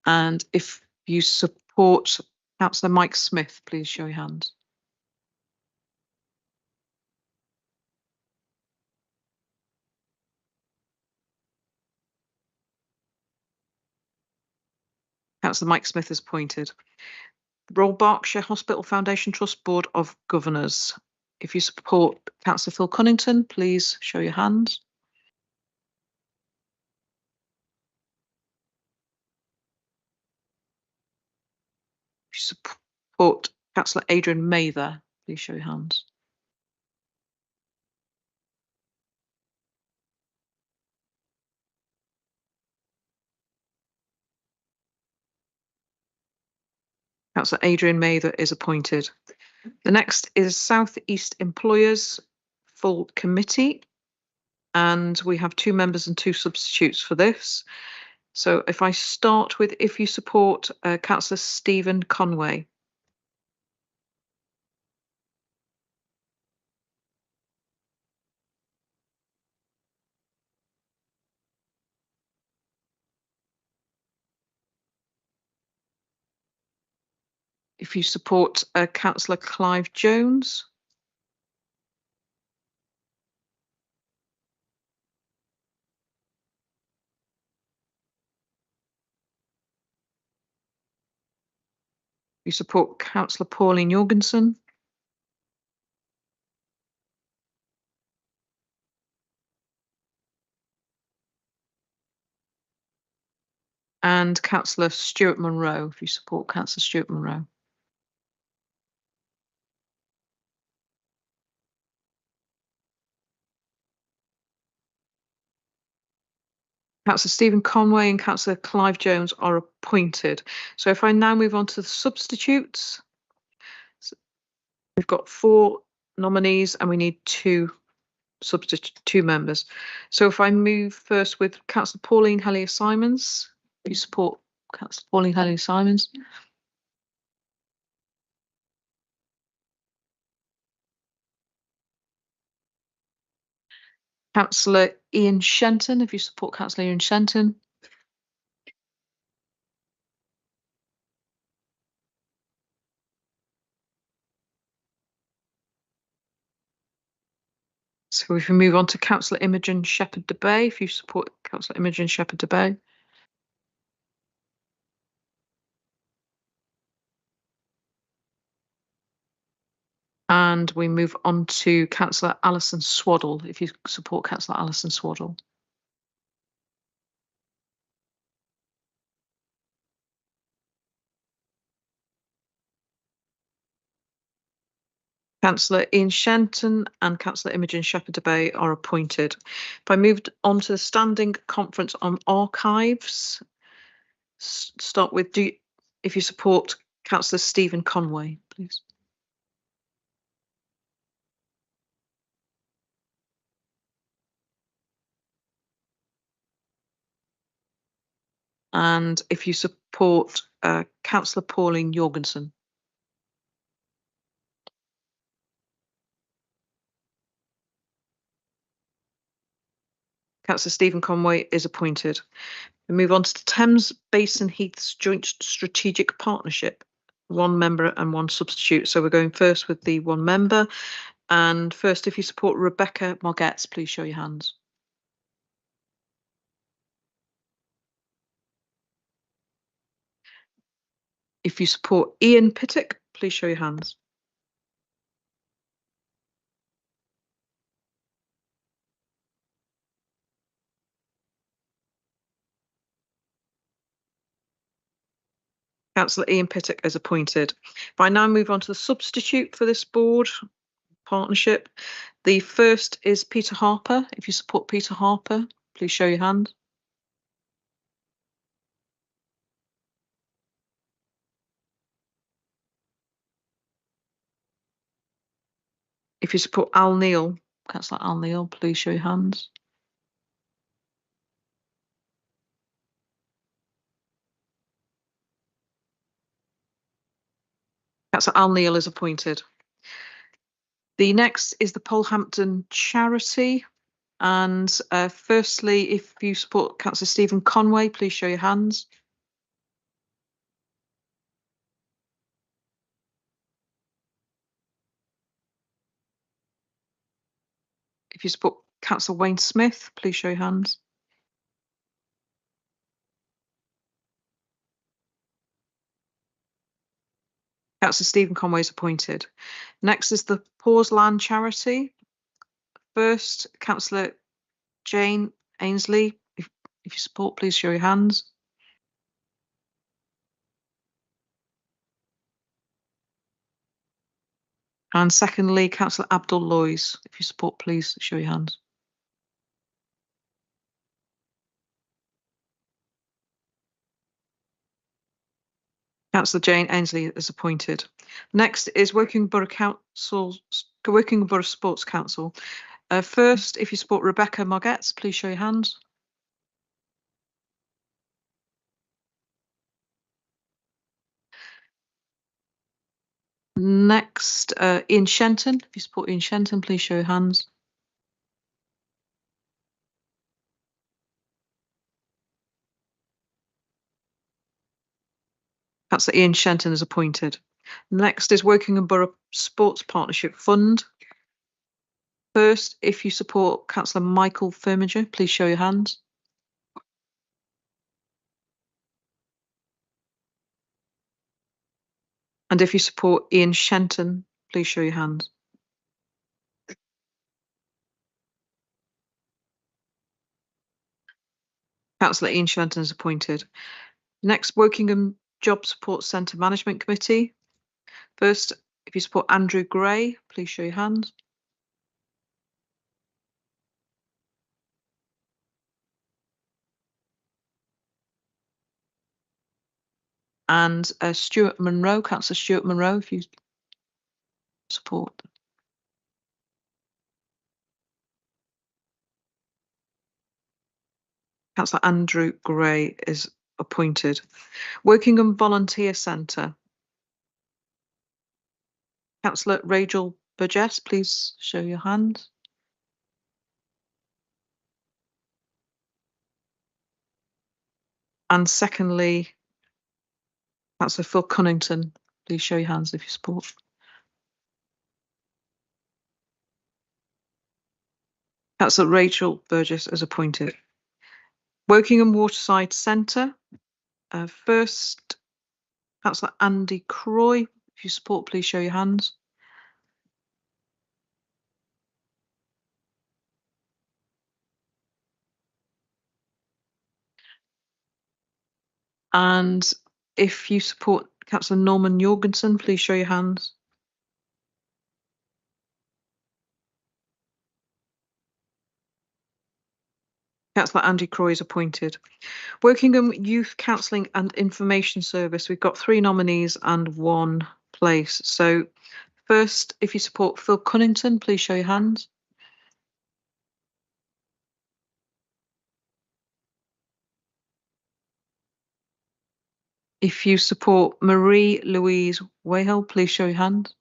And if you support Councillor Mike Smith, please show your hand. Councillor Mike Smith is appointed. The Royal Berkshire Hospital Foundation Trust Board of Governors. If you support Councillor Phil Cunnington, please show your hand. If you support Councillor Adrian Mather, please show your hands. Councillor Adrian Mather is appointed. The next is South East Employers Full Committee, and we have 2 members and 2 substitutes for this. So if I start with, if you support Councillor Stephen Conway. If you support Councillor Clive Jones. You support Councillor Pauline Jorgensen. And Councillor Stuart Monroe, if you support Councillor Stuart Monroe. Councillor Stephen Conway and Councillor Clive Jones are appointed. So if I now move on to the substitutes, so we've got 4 nominees and we need 2 members. So if I move first with Councillor Pauline Hellier-Simons, if you support Councillor Pauline Hellier-Simons. Councillor Ian Shenton, if you support Councillor Ian Shenton. So if we move on to Councillor Imogen Shepherd-Debay, if you support Councillor Imogen Shepherd-Debay. And we move on to Councillor Alison Swaddle, if you support Councillor Alison Swaddle. Councillor Ian Shenton and Councillor Imogen Shepherd-Debay are appointed. If I moved on to the Standing Conference on Archives, start with, if you support Councillor Stephen Conway, please. And if you support Councillor Pauline Jorgensen. Councillor Stephen Conway is appointed. We move on to the Thames Basin Heaths Joint Strategic Partnership. 1 member and 1 substitute. So we're going first with the 1 member. And first, if you support Rebecca Margetts, please show your hands. If you support Ian Pittock, please show your hands. Councillor Ian Pittock is appointed. If I now move on to the substitute for this board partnership, the first is Peter Harper. If you support Peter Harper, please show your hand. If you support Al Neil, Councillor Al Neil, please show your hands. Councillor Al Neil is appointed. The next is the Polehampton Charity. And firstly, if you support Councillor Stephen Conway, please show your hands. if you support Councillor Wayne Smith, please show your hands. Councillor Stephen Conway is appointed. Next is the Pause Land Charity. First, Councillor Jane Ainsley. If you support, please show your hands. And secondly, Councillor Abdul Loys. If you support, please show your hands. Councillor Jane Ainsley is appointed. Next is Woking Borough Sports Council. First, if you support Rebecca Margetts, please show your hands. Next, Ian Shenton. If you support Ian Shenton, please show your hands. Councillor Ian Shenton is appointed. Next is Wokingham Borough Sports Partnership Fund. First, if you support Councillor Michael Firminger, please show your hands. And if you support Ian Shenton, please show your hands. Councillor Ian Shenton is appointed. Next, Wokingham Job Support Centre Management Committee. First, if you support Andrew Gray, please show your hands. And Stuart Munro, Councillor Stuart Munro, if you support. Councillor Andrew Gray is appointed. Wokingham Volunteer Centre. Councillor Rachel Burgess, please show your hands. And secondly, Councillor Phil Cunnington, please show your hands if you support. Councillor Rachel Burgess is appointed. Wokingham Waterside Centre. First, Councillor Andy Croy. If you support, please show your hands. And if you support Councillor Norman Jorgensen, please show your hands. Councillor Andy Croy is appointed. Wokingham Youth Counselling and Information Service. We've got 3 nominees and 1 place. So first, if you support Phil Cunnington, please show your hands. If you support Marie Louise Wayhill, please show your hands.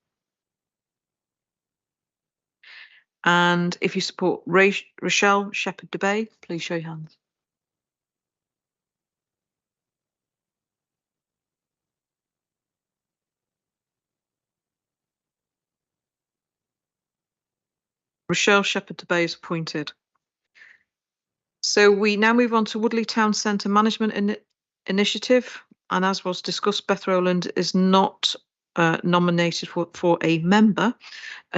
And if you support Rochelle Shepherd-Debay, please show your hands. Rochelle Shepherd-Debay is appointed. So we now move on to Woodley Town Centre Management Initiative. And as was discussed, Beth Rowland is not nominated for a member.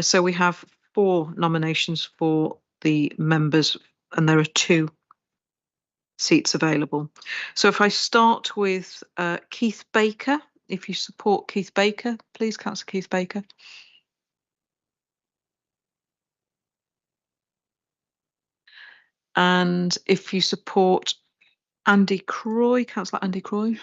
So we have 4 nominations for the members, and there are 2 seats available. So if I start with Keith Baker, if you support Keith Baker, please, Councillor Keith Baker. And if you support Andy Croy, Councillor Andy Croy.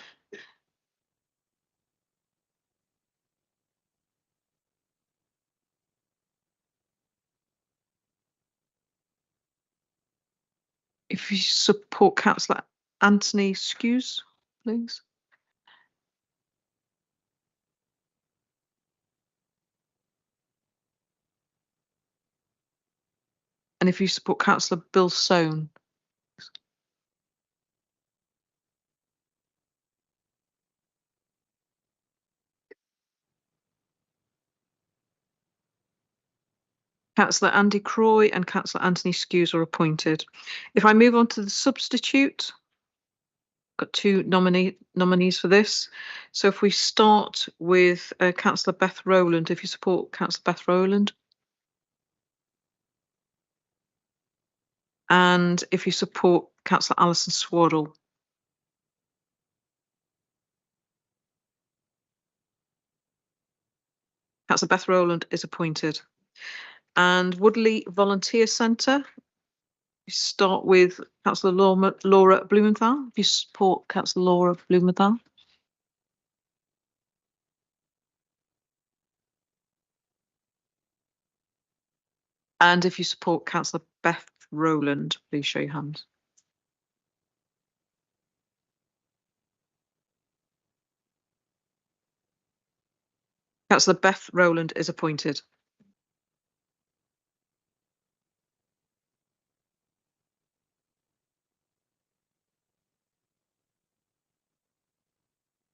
If you support Councillor Anthony Skews, please. And if you support Councillor Bill Soane. Councillor Andy Croy and Councillor Anthony Skews are appointed. If I move on to the substitute, got two nominees for this. So if we start with Councillor Beth Rowland, if you support Councillor Beth Rowland. And if you support Councillor Alison Swaddle. Councillor Beth Rowland is appointed. And Woodley Volunteer Centre, you start with Councillor Laura Blumenthal. If you support Councillor Laura Blumenthal. And if you support Councillor Beth Rowland, please show your hand. Councillor Beth Rowland is appointed.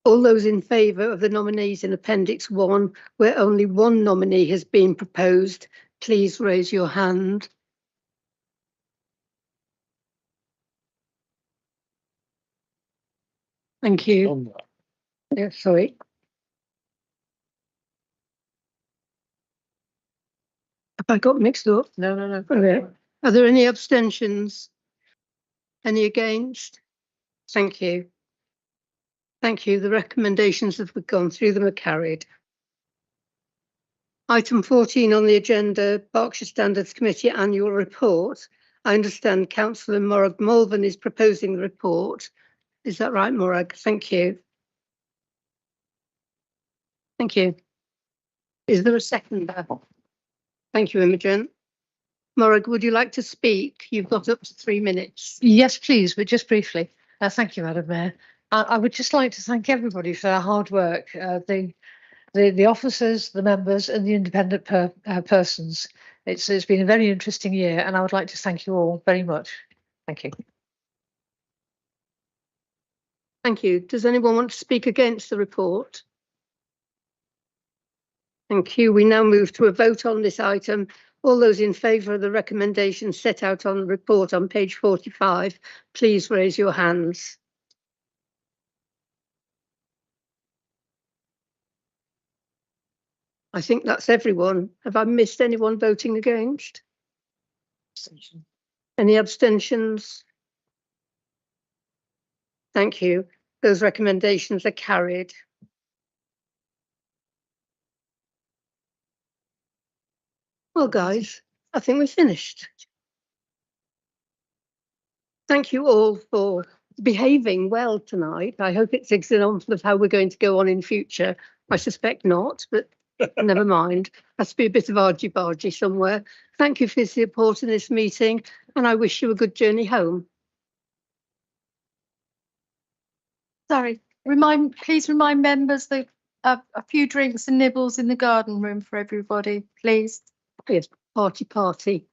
All those in favour of the nominees in Appendix 1, where only one nominee has been proposed, please raise your hand. Thank you. Yeah, sorry. Have I got mixed up? No. Okay. Are there any abstentions? Any against? Thank you. Thank you. The recommendations that we've gone through them are carried. Item 14 on the agenda, Berkshire Standards Committee Annual Report. I understand Councillor Morag Mulvin is proposing the report. Is that right, Morag? Thank you. Thank you. Is there a seconder? Thank you, Imogen. Morag, would you like to speak? You've got up to 3 minutes. Yes, please, but just briefly. Thank you, Madam Mayor. I would just like to thank everybody for their hard work, the officers, the members and the independent persons. It's been a very interesting year and I would like to thank you all very much. Thank you. Thank you. Does anyone want to speak against the report? Thank you. We now move to a vote on this item. All those in favour of the recommendations set out on the report on page 45, please raise your hands. I think that's everyone. Have I missed anyone voting against? Any abstentions? Thank you. Those recommendations are carried. Well, guys, I think we're finished. Thank you all for behaving well tonight. I hope it's an example of how we're going to go on in future. I suspect not, but never mind. Has to be a bit of argy-bargy somewhere. Thank you for your support in this meeting, and I wish you a good journey home. Sorry, please remind members that a few drinks and nibbles in the garden room for everybody, please. Yes, party.